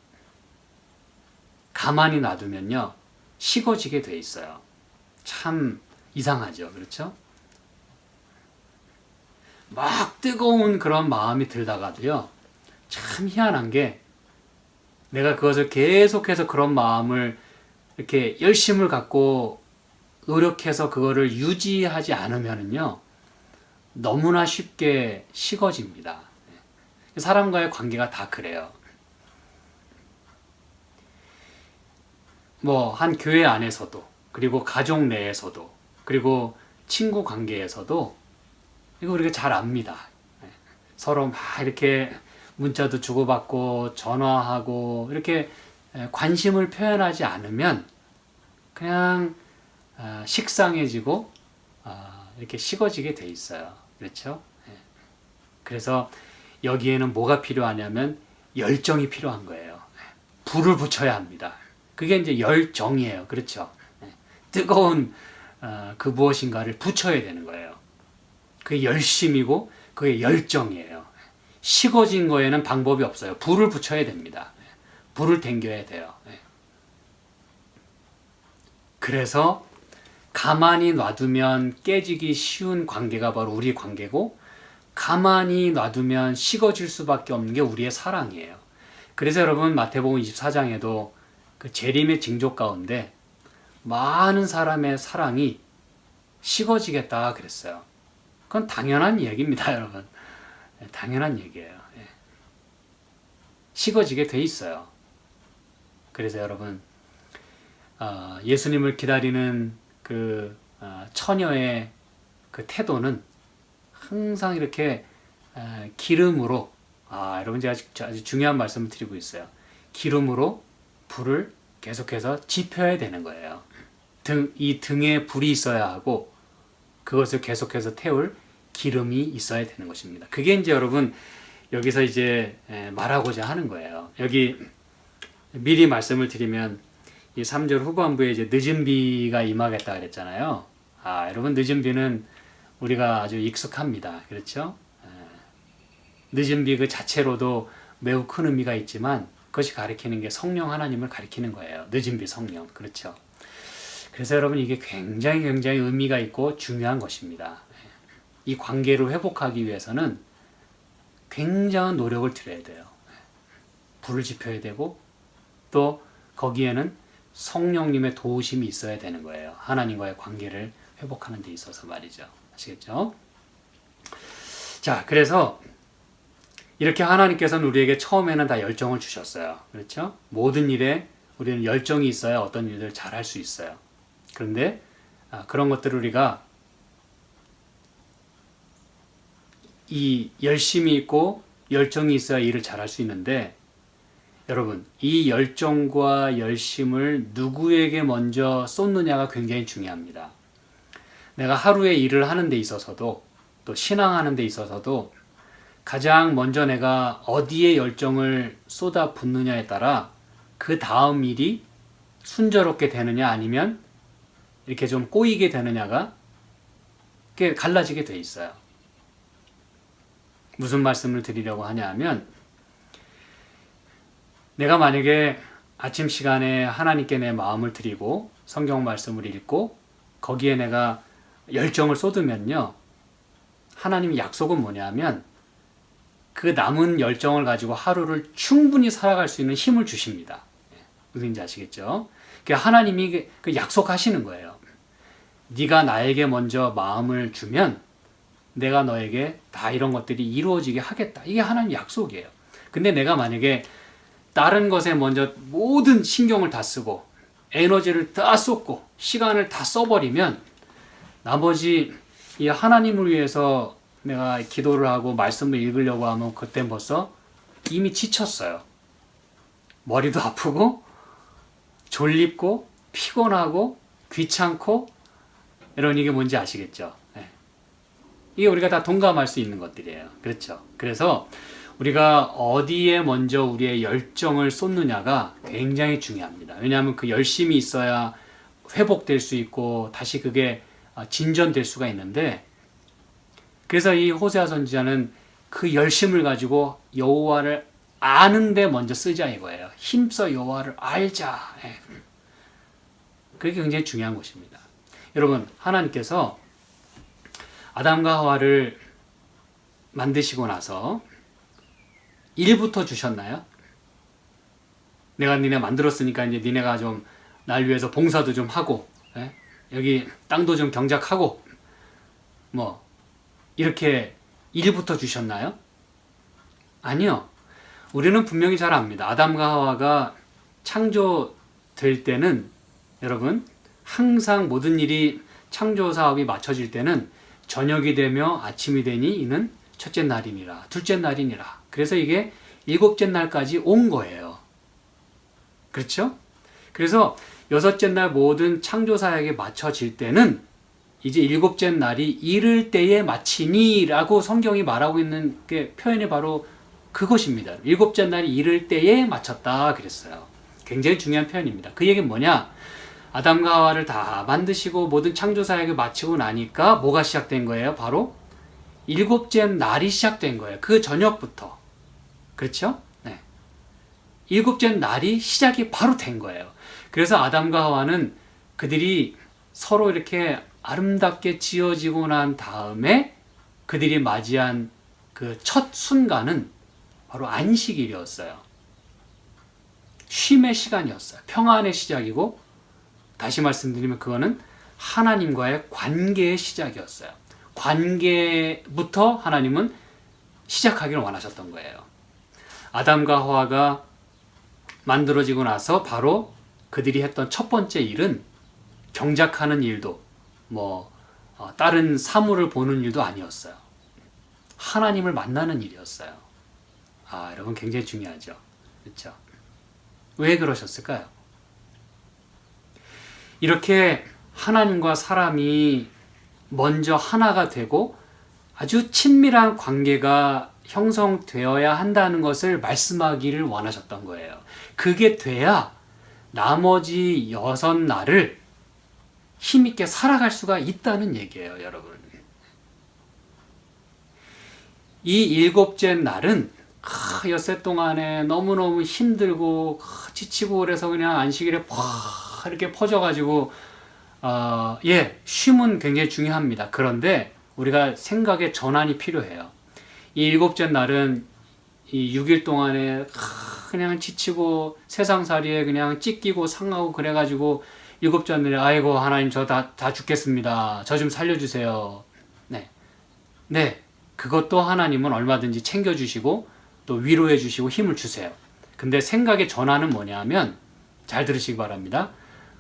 가만히 놔두면요 식어지게 돼 있어요. 참 이상하죠. 그렇죠? 막 뜨거운 그런 마음이 들다가도요 참 희한한 게, 내가 그것을 계속해서 그런 마음을 이렇게 열심을 갖고 노력해서 그거를 유지하지 않으면은요 너무나 쉽게 식어집니다. 사람과의 관계가 다 그래요. 뭐 한 교회 안에서도, 그리고 가족 내에서도, 그리고 친구 관계에서도 이거 우리가 잘 압니다. 서로 막 이렇게 문자도 주고받고 전화하고 이렇게 관심을 표현하지 않으면 그냥 식상해지고 이렇게 식어지게 돼 있어요. 그렇죠? 그래서 여기에는 뭐가 필요하냐면 열정이 필요한 거예요. 불을 붙여야 합니다. 그게 이제 열정이에요. 그렇죠? 뜨거운 그 무엇인가를 붙여야 되는 거예요. 그게 열심이고 그게 열정이에요. 식어진 거에는 방법이 없어요. 불을 붙여야 됩니다. 불을 땡겨야 돼요. 그래서 가만히 놔두면 깨지기 쉬운 관계가 바로 우리 관계고, 가만히 놔두면 식어질 수밖에 없는 게 우리의 사랑이에요. 그래서 여러분, 마태복음 24장에도 그 재림의 징조 가운데 많은 사람의 사랑이 식어지겠다 그랬어요. 그건 당연한 얘기입니다, 여러분. 당연한 얘기예요. 식어지게 돼 있어요. 그래서 여러분, 예수님을 기다리는 그 처녀의 그 태도는 항상 이렇게 기름으로, 여러분 제가 아주 중요한 말씀을 드리고 있어요. 기름으로 불을 계속해서 지펴야 되는 거예요. 이 등에 불이 있어야 하고 그것을 계속해서 태울 기름이 있어야 되는 것입니다. 그게 이제 여러분 여기서 이제 말하고자 하는 거예요. 여기 미리 말씀을 드리면 이 3절 후반부에 이제 늦은 비가 임하겠다 그랬잖아요. 여러분 늦은 비는 우리가 아주 익숙합니다. 그렇죠? 늦은 비 그 자체로도 매우 큰 의미가 있지만 그것이 가리키는 게 성령 하나님을 가리키는 거예요. 늦은 비 성령. 그렇죠? 그래서 여러분 이게 굉장히 의미가 있고 중요한 것입니다. 이 관계를 회복하기 위해서는 굉장한 노력을 들여야 돼요. 불을 지펴야 되고 또 거기에는 성령님의 도우심이 있어야 되는 거예요. 하나님과의 관계를 회복하는 데 있어서 말이죠. 아시겠죠? 자, 그래서 이렇게 하나님께서는 우리에게 처음에는 다 열정을 주셨어요. 그렇죠? 모든 일에 우리는 열정이 있어야 어떤 일들을 잘 할 수 있어요. 그런데 그런 것들을 우리가 이 열심이 있고 열정이 있어야 일을 잘 할 수 있는데 여러분 이 열정과 열심을 누구에게 먼저 쏟느냐가 굉장히 중요합니다. 내가 하루에 일을 하는 데 있어서도 또 신앙하는 데 있어서도 가장 먼저 내가 어디에 열정을 쏟아 붓느냐에 따라 그 다음 일이 순조롭게 되느냐 아니면 이렇게 좀 꼬이게 되느냐가 갈라지게 돼 있어요. 무슨 말씀을 드리려고 하냐 하면 내가 만약에 아침 시간에 하나님께 내 마음을 드리고 성경 말씀을 읽고 거기에 내가 열정을 쏟으면요 하나님의 약속은 뭐냐면 그 남은 열정을 가지고 하루를 충분히 살아갈 수 있는 힘을 주십니다. 무슨지 아시겠죠? 하나님이 그 약속하시는 거예요. 네가 나에게 먼저 마음을 주면 내가 너에게 다 이런 것들이 이루어지게 하겠다. 이게 하나님 약속이에요. 근데 내가 만약에 다른 것에 먼저 모든 신경을 다 쓰고 에너지를 다 쏟고 시간을 다 써버리면 나머지 이 하나님을 위해서 내가 기도를 하고 말씀을 읽으려고 하면 그땐 벌써 이미 지쳤어요. 머리도 아프고 졸립고 피곤하고 귀찮고 이런 이게 뭔지 아시겠죠? 네. 이게 우리가 다 동감할 수 있는 것들이에요. 그렇죠? 그래서 우리가 어디에 먼저 우리의 열정을 쏟느냐가 굉장히 중요합니다. 왜냐하면 그 열심이 있어야 회복될 수 있고 다시 그게 진전될 수가 있는데 그래서 이 호세아 선지자는 그 열심을 가지고 여호와를 아는데 먼저 쓰자 이거예요. 힘써 여호와를 알자. 그게 굉장히 중요한 것입니다. 여러분 하나님께서 아담과 하와를 만드시고 나서 일부터 주셨나요? 내가 니네 만들었으니까 이제 니네가 좀 날 위해서 봉사도 좀 하고 여기 땅도 좀 경작하고 뭐 이렇게 일부터 주셨나요? 아니요. 우리는 분명히 잘 압니다. 아담과 하와가 창조될 때는 여러분 항상 모든 일이 창조 사업이 맞춰질 때는 저녁이 되며 아침이 되니 이는 첫째 날이니라 둘째 날이니라. 그래서 이게 일곱째 날까지 온 거예요. 그렇죠? 그래서 여섯째 날 모든 창조 사역에 맞춰질 때는 이제 일곱째 날이 이를 때에 마치니 라고 성경이 말하고 있는 게 표현이 바로 그것입니다. 일곱째 날이 이를 때에 마쳤다 그랬어요. 굉장히 중요한 표현입니다. 그 얘기는 뭐냐? 아담과 하와를 다 만드시고 모든 창조 사역을 마치고 나니까 뭐가 시작된 거예요? 바로 일곱째 날이 시작된 거예요. 그 저녁부터. 그렇죠? 네. 일곱째 날이 시작이 바로 된 거예요. 그래서 아담과 하와는 그들이 서로 이렇게 아름답게 지어지고 난 다음에 그들이 맞이한 그 첫 순간은 바로 안식일이었어요. 쉼의 시간이었어요. 평안의 시작이고 다시 말씀드리면 그거는 하나님과의 관계의 시작이었어요. 관계부터 하나님은 시작하기를 원하셨던 거예요. 아담과 하와가 만들어지고 나서 바로 그들이 했던 첫 번째 일은 경작하는 일도 다른 사물을 보는 일도 아니었어요. 하나님을 만나는 일이었어요. 여러분 굉장히 중요하죠. 그렇죠? 왜 그러셨을까요? 이렇게 하나님과 사람이 먼저 하나가 되고 아주 친밀한 관계가 형성되어야 한다는 것을 말씀하기를 원하셨던 거예요. 그게 돼야 나머지 6날을 힘있게 살아갈 수가 있다는 얘기예요, 여러분. 이 7째 날은 엿새 동안에 너무너무 힘들고 지치고 그래서 그냥 안식일에 이렇게 퍼져가지고 쉼은 굉장히 중요합니다. 그런데 우리가 생각의 전환이 필요해요. 이 7째 날은 이 6일 동안에 그냥 지치고 세상살이에 그냥 찢기고 상하고 그래가지고 7째 날에 아이고 하나님 저 다 죽겠습니다. 저 좀 살려주세요. 네, 그것도 하나님은 얼마든지 챙겨주시고 또 위로해주시고 힘을 주세요. 근데 생각의 전환은 뭐냐면 잘 들으시기 바랍니다.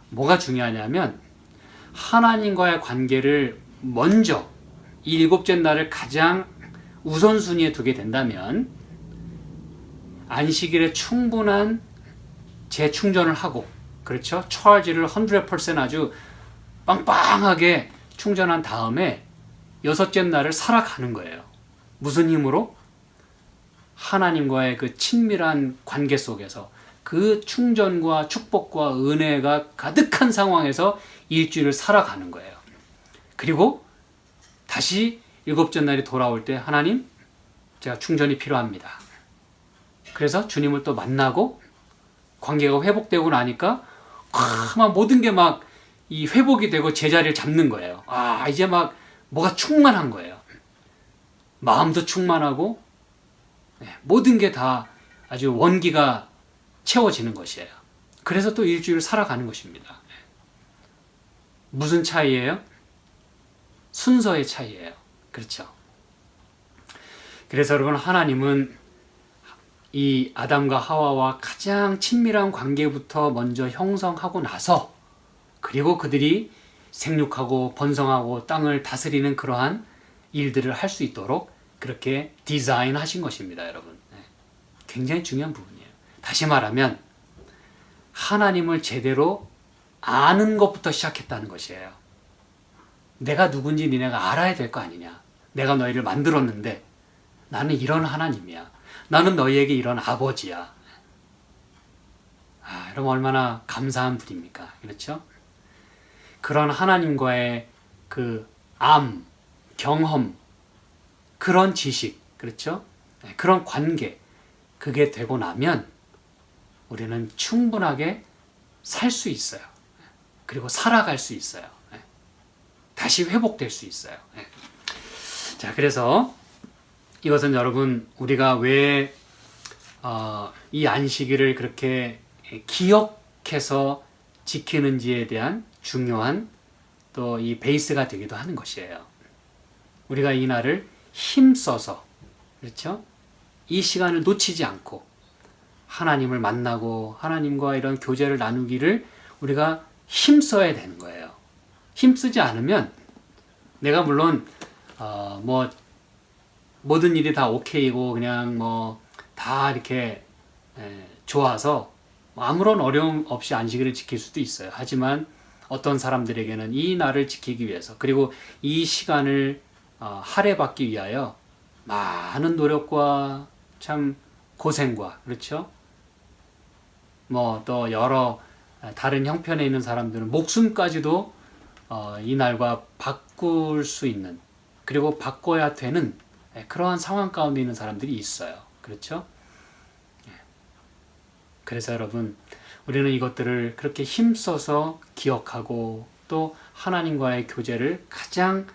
뭐가 중요하냐면 하나님과의 관계를 먼저 이 7째 날을 가장 우선순위에 두게 된다면 안식일에 충분한 재충전을 하고, 그렇죠? 차지를 100% 아주 빵빵하게 충전한 다음에 6째 날을 살아가는 거예요. 무슨 힘으로? 하나님과의 그 친밀한 관계 속에서 그 충전과 축복과 은혜가 가득한 상황에서 일주일을 살아가는 거예요. 그리고 다시 7째 날이 돌아올 때 하나님, 제가 충전이 필요합니다. 그래서 주님을 또 만나고 관계가 회복되고 나니까 막 모든 게 막 이 회복이 되고 제자리를 잡는 거예요. 이제 막 뭐가 충만한 거예요. 마음도 충만하고 모든 게 다 아주 원기가 채워지는 것이에요. 그래서 또 일주일을 살아가는 것입니다. 무슨 차이예요? 순서의 차이예요. 그렇죠? 그래서 여러분, 하나님은 이 아담과 하와와 가장 친밀한 관계부터 먼저 형성하고 나서, 그리고 그들이 생육하고 번성하고 땅을 다스리는 그러한 일들을 할 수 있도록 그렇게 디자인하신 것입니다, 여러분. 굉장히 중요한 부분이에요. 다시 말하면 하나님을 제대로 아는 것부터 시작했다는 것이에요. 내가 누군지 니네가 알아야 될 거 아니냐. 내가 너희를 만들었는데 나는 이런 하나님이야. 나는 너희에게 이런 아버지야. 여러분 얼마나 감사한 분입니까? 그렇죠? 그런 하나님과의 그 경험, 그런 지식, 그렇죠? 그런 관계, 그게 되고 나면 우리는 충분하게 살 수 있어요. 그리고 살아갈 수 있어요. 다시 회복될 수 있어요. 자, 그래서 이것은 여러분, 우리가 왜 이 안식일을 그렇게 기억해서 지키는지에 대한 중요한 또 이 베이스가 되기도 하는 것이에요. 우리가 이 날을 힘써서, 그렇죠? 이 시간을 놓치지 않고 하나님을 만나고 하나님과 이런 교제를 나누기를 우리가 힘써야 되는 거예요. 힘쓰지 않으면 내가 물론 모든 일이 다 오케이고 그냥 다 이렇게 좋아서 아무런 어려움 없이 안식일을 지킬 수도 있어요. 하지만 어떤 사람들에게는 이 날을 지키기 위해서, 그리고 이 시간을 할애받기 위하여 많은 노력과 참 고생과, 그렇죠? 또 여러 다른 형편에 있는 사람들은 목숨까지도 이 날과 바꿀 수 있는, 그리고 바꿔야 되는 그러한 상황 가운데 있는 사람들이 있어요. 그렇죠? 그래서 여러분, 우리는 이것들을 그렇게 힘써서 기억하고 또 하나님과의 교제를 가장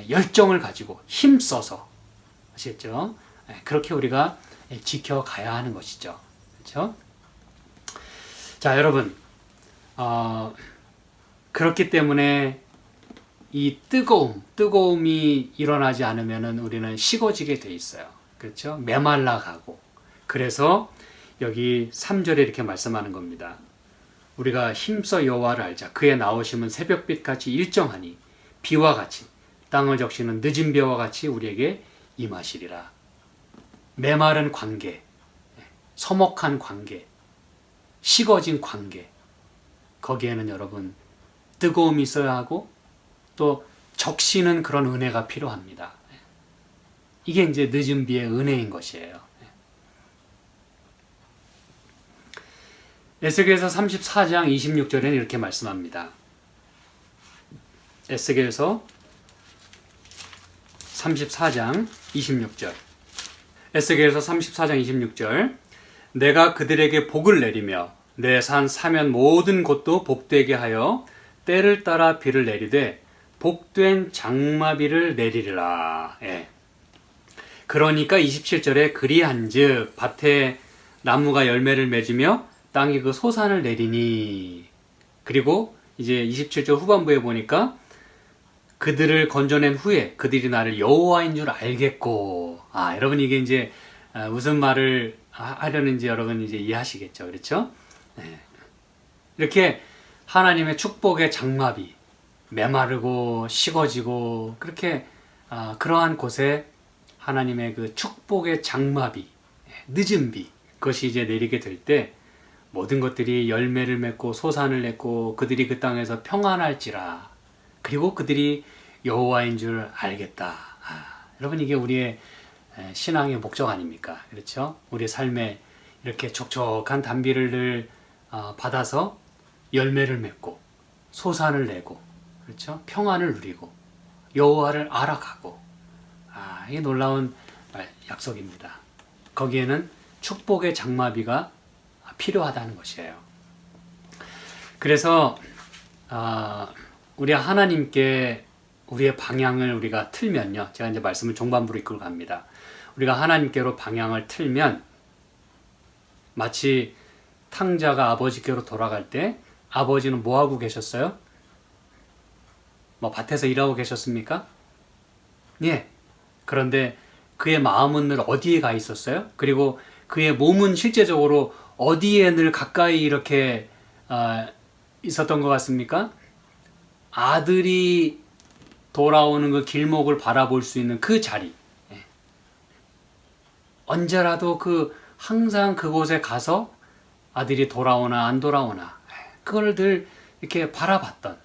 열정을 가지고 힘써서, 아시겠죠? 그렇게 우리가 지켜가야 하는 것이죠. 그렇죠? 자, 여러분, 그렇기 때문에 이 뜨거움이 일어나지 않으면 우리는 식어지게 돼 있어요. 그렇죠? 메말라 가고. 그래서 여기 3절에 이렇게 말씀하는 겁니다. 우리가 힘써 여호와를 알자. 그의 나오심은 새벽빛같이 일정하니 비와 같이 땅을 적시는 늦은 비와 같이 우리에게 임하시리라. 메마른 관계, 서먹한 관계, 식어진 관계, 거기에는 여러분 뜨거움이 있어야 하고 또 적시는 그런 은혜가 필요합니다. 이게 이제 늦은 비의 은혜인 것이에요. 에스겔서 34장 26절에는 이렇게 말씀합니다. 에스겔서 34장 26절. 에스겔서 34장 26절. 내가 그들에게 복을 내리며 내 산 사면 모든 곳도 복되게 하여 때를 따라 비를 내리되 복된 장마비를 내리리라. 예. 그러니까 27절에 그리한즉 밭에 나무가 열매를 맺으며 땅이 그 소산을 내리니. 그리고 이제 27절 후반부에 보니까 그들을 건져낸 후에 그들이 나를 여호와인 줄 알겠고. 여러분 이게 이제 무슨 말을 하려는지 여러분 이제 이해하시겠죠. 그렇죠? 네. 이렇게 하나님의 축복의 장마비, 메마르고 식어지고 그렇게 그러한 곳에 하나님의 그 축복의 장마비, 늦은 비, 그것이 이제 내리게 될 때 모든 것들이 열매를 맺고 소산을 냈고 그들이 그 땅에서 평안할지라. 그리고 그들이 여호와인 줄 알겠다. 여러분 이게 우리의 신앙의 목적 아닙니까? 그렇죠? 우리 삶에 이렇게 촉촉한 단비를 늘 받아서 열매를 맺고 소산을 내고 그렇죠? 평안을 누리고 여호와를 알아가고. 이게 놀라운 약속입니다. 거기에는 축복의 장마비가 필요하다는 것이에요. 그래서 우리 하나님께 우리의 방향을 우리가 틀면요. 제가 이제 말씀을 종반부로 이끌고 갑니다. 우리가 하나님께로 방향을 틀면 마치 탕자가 아버지께로 돌아갈 때 아버지는 뭐 하고 계셨어요? 뭐 밭에서 일하고 계셨습니까? 예. 그런데 그의 마음은 늘 어디에 가 있었어요? 그리고 그의 몸은 실제적으로 어디에 늘 가까이 이렇게 있었던 것 같습니까? 아들이 돌아오는 그 길목을 바라볼 수 있는 그 자리. 언제라도 항상 그곳에 가서 아들이 돌아오나 안 돌아오나 그걸 늘 이렇게 바라봤던,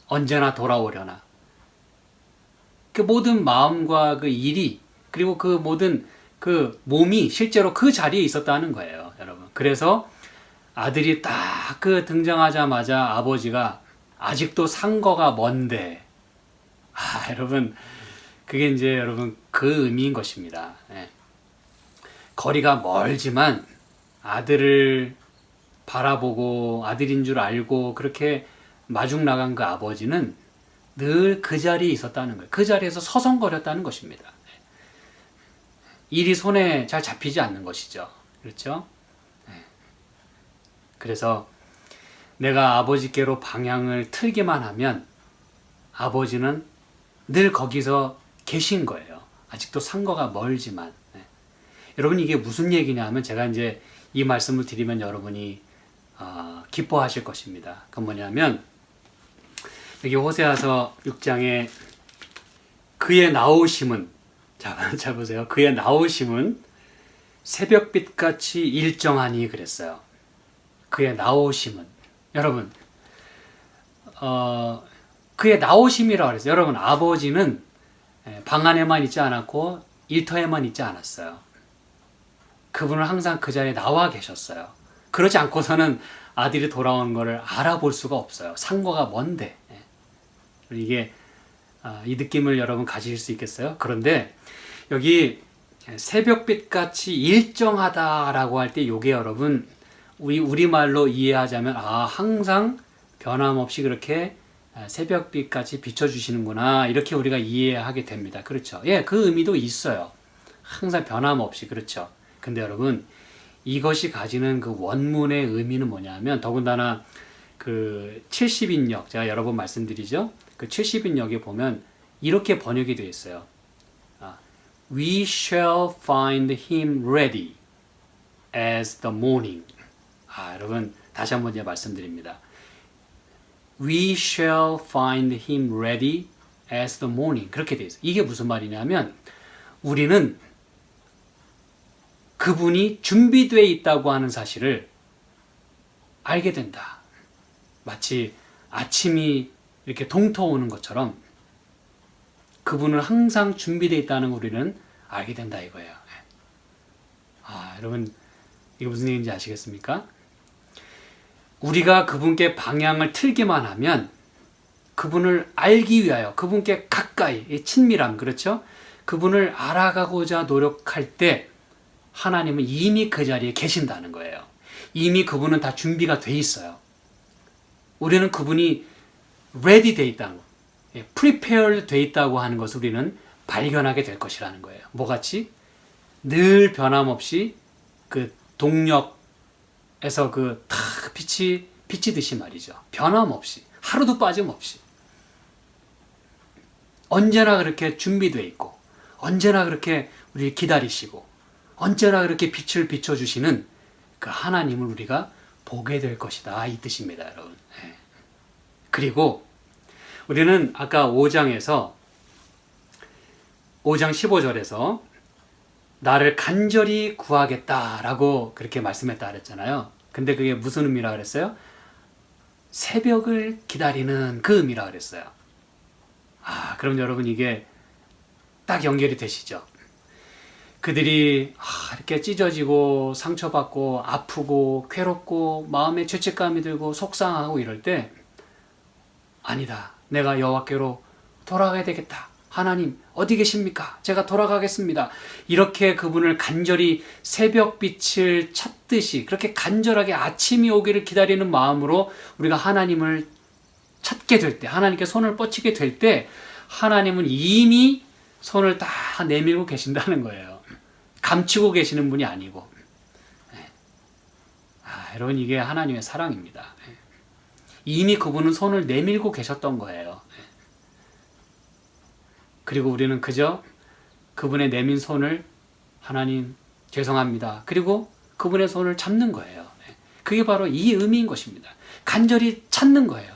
언제나 돌아오려나. 그 모든 마음과 그 일이 그리고 그 모든 그 몸이 실제로 그 자리에 있었다는 거예요, 여러분. 그래서 아들이 딱 그 등장하자마자 아버지가 아직도 상거가 먼데, 여러분, 그게 이제 여러분 그 의미인 것입니다. 거리가 멀지만 아들을 바라보고 아들인 줄 알고 그렇게 마중 나간 그 아버지는 늘 그 자리에 있었다는 거예요. 그 자리에서 서성거렸다는 것입니다. 일이 손에 잘 잡히지 않는 것이죠. 그렇죠? 그래서 내가 아버지께로 방향을 틀기만 하면 아버지는 늘 거기서 계신 거예요. 아직도 상거가 멀지만. 여러분 이게 무슨 얘기냐 하면 제가 이제 이 말씀을 드리면 여러분이 기뻐하실 것입니다. 그건 뭐냐면 여기 호세아서 6장에 그의 나오심은, 자 보세요. 그의 나오심은 새벽빛같이 일정하니 그랬어요. 그의 나오심은, 여러분 그의 나오심이라고 그랬어요. 여러분 아버지는 방 안에만 있지 않았고 일터에만 있지 않았어요. 그분은 항상 그 자리에 나와 계셨어요. 그러지 않고서는 아들이 돌아오는 것을 알아볼 수가 없어요. 상거가 먼데. 이게 이 느낌을 여러분 가지실 수 있겠어요? 그런데 여기 새벽빛같이 일정하다라고 할 때 이게 여러분 우리말로 이해하자면 항상 변함없이 그렇게 새벽빛같이 비춰주시는구나, 이렇게 우리가 이해하게 됩니다. 그렇죠? 예, 그 의미도 있어요. 항상 변함없이. 그렇죠? 근데 여러분 이것이 가지는 그 원문의 의미는 뭐냐면, 더군다나 그 70인역 제가 여러 번 말씀드리죠. 그 70인역에 보면 이렇게 번역이 되어 있어요. We shall find him ready as the morning. 여러분 다시 한번 제가 말씀드립니다. We shall find him ready as the morning. 그렇게 되어 있어요. 이게 무슨 말이냐면 우리는 그분이 준비되어 있다고 하는 사실을 알게 된다. 마치 아침이 이렇게 동터오는 것처럼 그분은 항상 준비되어 있다는 걸 우리는 알게 된다 이거예요. 여러분 이게 무슨 얘기인지 아시겠습니까? 우리가 그분께 방향을 틀기만 하면 그분을 알기 위하여 그분께 가까이 친밀함 그렇죠? 그분을 알아가고자 노력할 때 하나님은 이미 그 자리에 계신다는 거예요. 이미 그분은 다 준비가 돼 있어요. 우리는 그분이 ready 돼 있다는 거, prepared 돼 있다고 하는 것을 우리는 발견하게 될 것이라는 거예요. 뭐같이? 늘 변함없이 그 동력에서 그 탁 빛이 비치듯이 말이죠. 변함없이, 하루도 빠짐없이. 언제나 그렇게 준비되어 있고, 언제나 그렇게 우리를 기다리시고, 언제나 그렇게 빛을 비춰주시는 그 하나님을 우리가 보게 될 것이다. 이 뜻입니다, 여러분. 그리고 우리는 아까 5장 15절에서 나를 간절히 구하겠다라고 그렇게 말씀했다 그랬잖아요. 근데 그게 무슨 의미라 그랬어요? 새벽을 기다리는 그 의미라 그랬어요. 그럼 여러분 이게 딱 연결이 되시죠? 그들이 이렇게 찢어지고 상처받고 아프고 괴롭고 마음에 죄책감이 들고 속상하고 이럴 때 아니다. 내가 여호와께로 돌아가야 되겠다. 하나님 어디 계십니까? 제가 돌아가겠습니다. 이렇게 그분을 간절히 새벽빛을 찾듯이 그렇게 간절하게 아침이 오기를 기다리는 마음으로 우리가 하나님을 찾게 될 때, 하나님께 손을 뻗치게 될 때 하나님은 이미 손을 다 내밀고 계신다는 거예요. 감추고 계시는 분이 아니고. 여러분 이게 하나님의 사랑입니다. 이미 그분은 손을 내밀고 계셨던 거예요. 그리고 우리는 그저 그분의 내민 손을 하나님 죄송합니다. 그리고 그분의 손을 잡는 거예요. 그게 바로 이 의미인 것입니다. 간절히 찾는 거예요.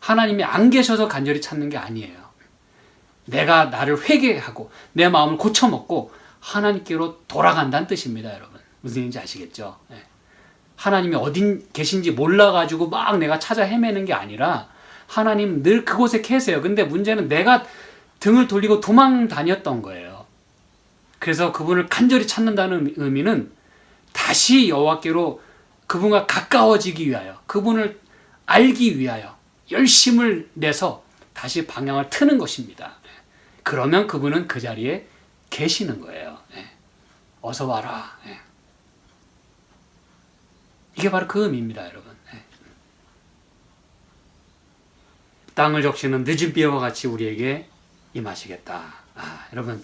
하나님이 안 계셔서 간절히 찾는 게 아니에요. 내가 나를 회개하고 내 마음을 고쳐먹고 하나님께로 돌아간다는 뜻입니다. 여러분 무슨 얘기인지 아시겠죠? 하나님이 어디 계신지 몰라가지고 막 내가 찾아 헤매는 게 아니라 하나님 늘 그곳에 계세요. 근데 문제는 내가 등을 돌리고 도망 다녔던 거예요. 그래서 그분을 간절히 찾는다는 의미는 다시 여호와께로 그분과 가까워지기 위하여 그분을 알기 위하여 열심을 내서 다시 방향을 트는 것입니다. 그러면 그분은 그 자리에 계시는 거예요. 어서 와라. 이게 바로 그 의미입니다, 여러분. 땅을 적시는 늦은 비와 같이 우리에게 임하시겠다. 여러분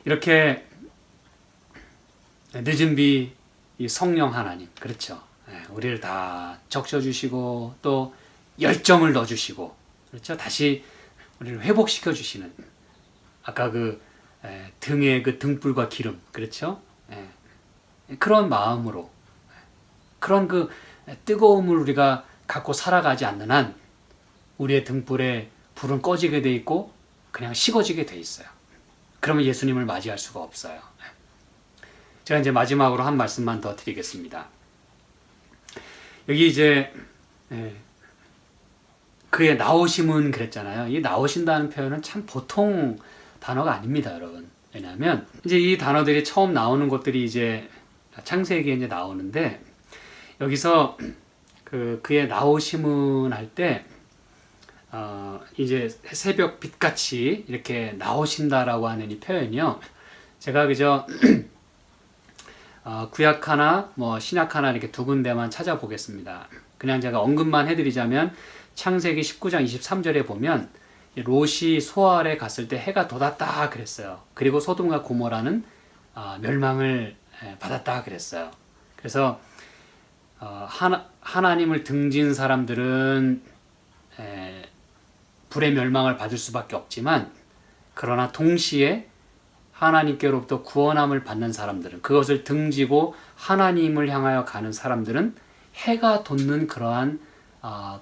이렇게 늦은 비, 이 성령 하나님, 그렇죠? 우리를 다 적셔주시고 또 열정을 넣어주시고, 그렇죠? 다시 우리를 회복시켜 주시는 아까 그 등에 그 등불과 기름, 그렇죠? 그런 마음으로 그런 그 뜨거움을 우리가 갖고 살아가지 않는 한 우리의 등불에 불은 꺼지게 돼 있고 그냥 식어지게 돼 있어요. 그러면 예수님을 맞이할 수가 없어요. 제가 이제 마지막으로 한 말씀만 더 드리겠습니다. 여기 이제 그의 나오심은 그랬잖아요. 이 나오신다는 표현은 참 보통 단어가 아닙니다, 여러분. 왜냐하면 이제 이 단어들이 처음 나오는 것들이 이제 창세기에 이제 나오는데 여기서 그의 나오심은 할 때 이제 새벽 빛같이 이렇게 나오신다라고 하는 이 표현이요. 제가 그저 구약 하나, 신약 하나 이렇게 두 군데만 찾아보겠습니다. 그냥 제가 언급만 해드리자면 창세기 19장 23절에 보면 롯이 소알에 갔을 때 해가 돋았다 그랬어요. 그리고 소돔과 고모라는 멸망을 받았다 그랬어요. 그래서 하나님을 등진 사람들은 불의 멸망을 받을 수밖에 없지만, 그러나 동시에 하나님께로부터 구원함을 받는 사람들은, 그것을 등지고 하나님을 향하여 가는 사람들은 해가 돋는 그러한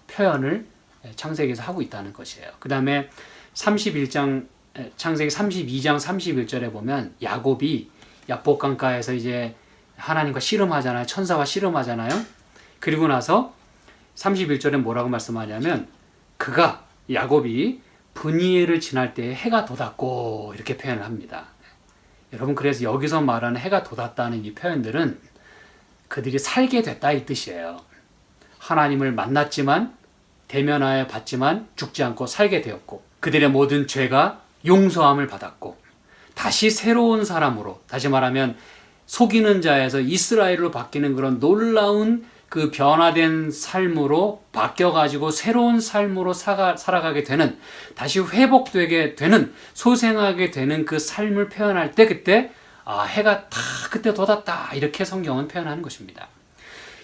표현을 창세기에서 하고 있다는 것이에요. 그 다음에 창세기 32장 31절에 보면 야곱이 야복강가에서 이제 하나님과 씨름하잖아요. 천사와 씨름하잖아요. 그리고 나서 31절에 뭐라고 말씀하냐면, 야곱이 분이엘을 지날 때에 해가 돋았고, 이렇게 표현을 합니다. 여러분, 그래서 여기서 말하는 해가 돋았다는 이 표현들은 그들이 살게 됐다 이 뜻이에요. 하나님을 만났지만, 대면하여 봤지만 죽지 않고 살게 되었고, 그들의 모든 죄가 용서함을 받았고, 다시 새로운 사람으로, 다시 말하면 속이는 자에서 이스라엘로 바뀌는 그런 놀라운 그 변화된 삶으로 바뀌어가지고 새로운 삶으로 살아가게 되는, 다시 회복되게 되는, 소생하게 되는 그 삶을 표현할 때, 그때 해가 다 그때 돋았다, 이렇게 성경은 표현하는 것입니다.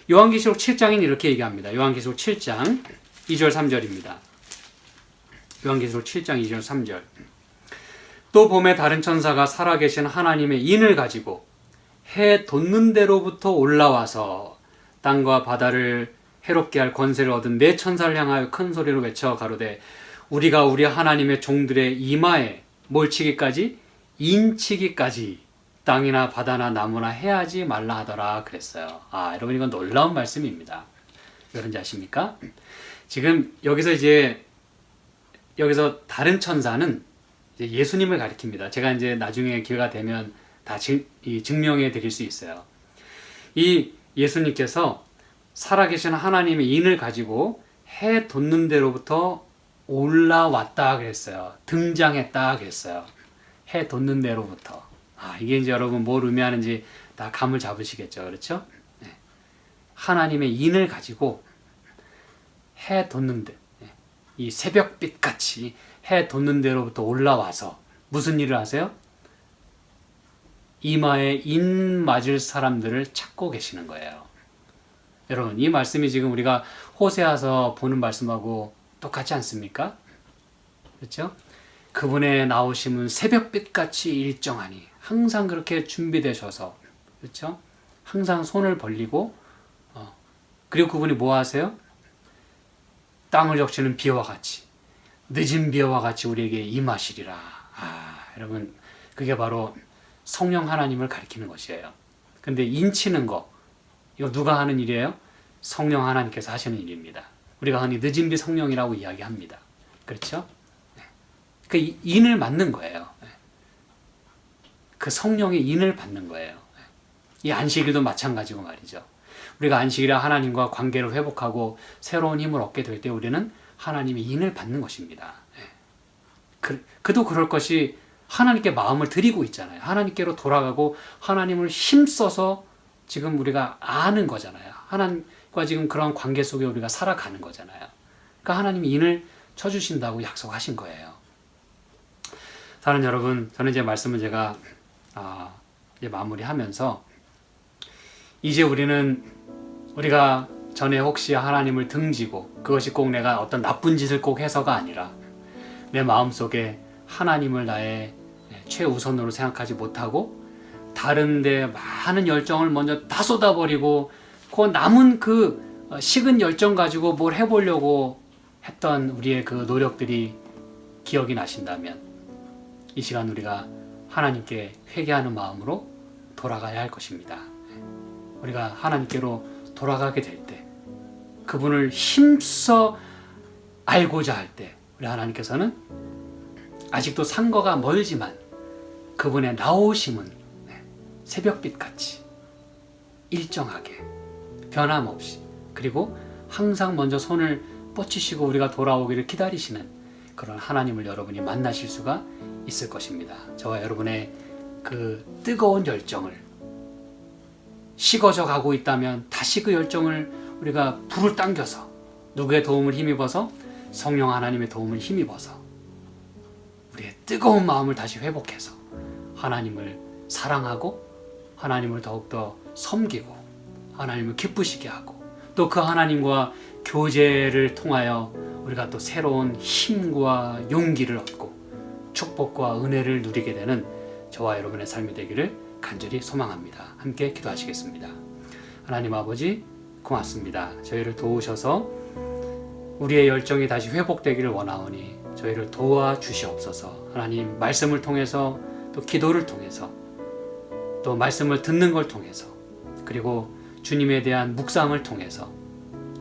요한계시록 7장은 이렇게 얘기합니다. 요한계시록 7장 2절 3절입니다. 요한계시록 7장 2절 3절. 또 봄에 다른 천사가 살아계신 하나님의 인을 가지고 해 돋는 데로부터 올라와서 땅과 바다를 해롭게 할 권세를 얻은 네 천사를 향하여 큰 소리로 외쳐 가로되, 우리가 우리 하나님의 종들의 이마에 뭘 치기까지? 인치기까지 땅이나 바다나 나무나 해하지 말라 하더라 그랬어요. 여러분, 이건 놀라운 말씀입니다. 왜 그런지 아십니까? 지금 여기서 다른 천사는 이제 예수님을 가리킵니다. 제가 이제 나중에 기회가 되면 다 증명해 드릴 수 있어요. 이 예수님께서 살아계신 하나님의 인을 가지고 해 돋는 데로부터 올라왔다 그랬어요. 등장했다 그랬어요. 해 돋는 데로부터. 이게 이제 여러분 뭘 의미하는지 다 감을 잡으시겠죠. 그렇죠? 네. 하나님의 인을 가지고 해 돋는 데, 이 새벽빛 같이 해 돋는 데로부터 올라와서 무슨 일을 하세요? 이마에 인 맞을 사람들을 찾고 계시는 거예요. 여러분, 이 말씀이 지금 우리가 호세아서 보는 말씀하고 똑같지 않습니까? 그렇죠? 그분의 나오심은 새벽빛같이 일정하니, 항상 그렇게 준비되셔서, 그렇죠? 항상 손을 벌리고, 그리고 그분이 뭐 하세요? 땅을 적시는 비와 같이, 늦은 비와 같이 우리에게 임하시리라. 여러분, 그게 바로 성령 하나님을 가리키는 것이에요. 근데 인치는 거, 이거 누가 하는 일이에요? 성령 하나님께서 하시는 일입니다. 우리가 흔히 늦은 비 성령이라고 이야기합니다. 그렇죠? 그 인을 맞는 거예요. 그 성령의 인을 받는 거예요. 이 안식일도 마찬가지고 말이죠. 우리가 안식일에 하나님과 관계를 회복하고 새로운 힘을 얻게 될 때 우리는 하나님의 인을 받는 것입니다. 그도 그럴 것이 하나님께 마음을 드리고 있잖아요. 하나님께로 돌아가고 하나님을 힘써서 지금 우리가 아는 거잖아요. 하나님과 지금 그런 관계 속에 우리가 살아가는 거잖아요. 그러니까 하나님이 인을 쳐주신다고 약속하신 거예요. 사랑하는 여러분, 저는 이제 말씀을 제가 이제 마무리하면서, 이제 우리가 전에 혹시 하나님을 등지고, 그것이 꼭 내가 어떤 나쁜 짓을 꼭 해서가 아니라 내 마음속에 하나님을 나의 최우선으로 생각하지 못하고 다른 데 많은 열정을 먼저 다 쏟아버리고 그 남은 그 식은 열정 가지고 뭘 해보려고 했던 우리의 그 노력들이 기억이 나신다면, 이 시간 우리가 하나님께 회개하는 마음으로 돌아가야 할 것입니다. 우리가 하나님께로 돌아가게 될 때, 그분을 힘써 알고자 할 때, 우리 하나님께서는 아직도 상거가 멀지만 그분의 나오심은 새벽빛같이 일정하게 변함없이, 그리고 항상 먼저 손을 뻗치시고 우리가 돌아오기를 기다리시는 그런 하나님을 여러분이 만나실 수가 있을 것입니다. 저와 여러분의 그 뜨거운 열정을, 식어져 가고 있다면 다시 그 열정을 우리가 불을 당겨서, 누구의 도움을 힘입어서? 성령 하나님의 도움을 힘입어서 우리의 뜨거운 마음을 다시 회복해서 하나님을 사랑하고 하나님을 더욱더 섬기고 하나님을 기쁘시게 하고 또 그 하나님과 교제를 통하여 우리가 또 새로운 힘과 용기를 얻고 축복과 은혜를 누리게 되는 저와 여러분의 삶이 되기를 간절히 소망합니다. 함께 기도하시겠습니다. 하나님 아버지, 고맙습니다. 저희를 도우셔서 우리의 열정이 다시 회복되기를 원하오니 저희를 도와주시옵소서. 하나님, 말씀을 통해서 또 기도를 통해서 또 말씀을 듣는 걸 통해서 그리고 주님에 대한 묵상을 통해서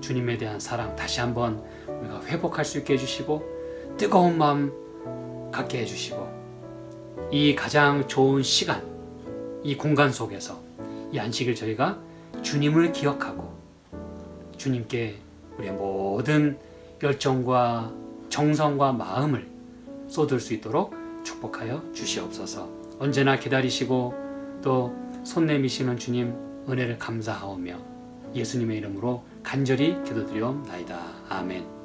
주님에 대한 사랑 다시 한번 우리가 회복할 수 있게 해주시고 뜨거운 마음 갖게 해주시고 이 가장 좋은 시간, 이 공간 속에서 이 안식일 저희가 주님을 기억하고 주님께 우리의 모든 열정과 정성과 마음을 쏟을 수 있도록 축복하여 주시옵소서. 언제나 기다리시고 또 손 내미시는 주님 은혜를 감사하오며 예수님의 이름으로 간절히 기도드리옵나이다. 아멘.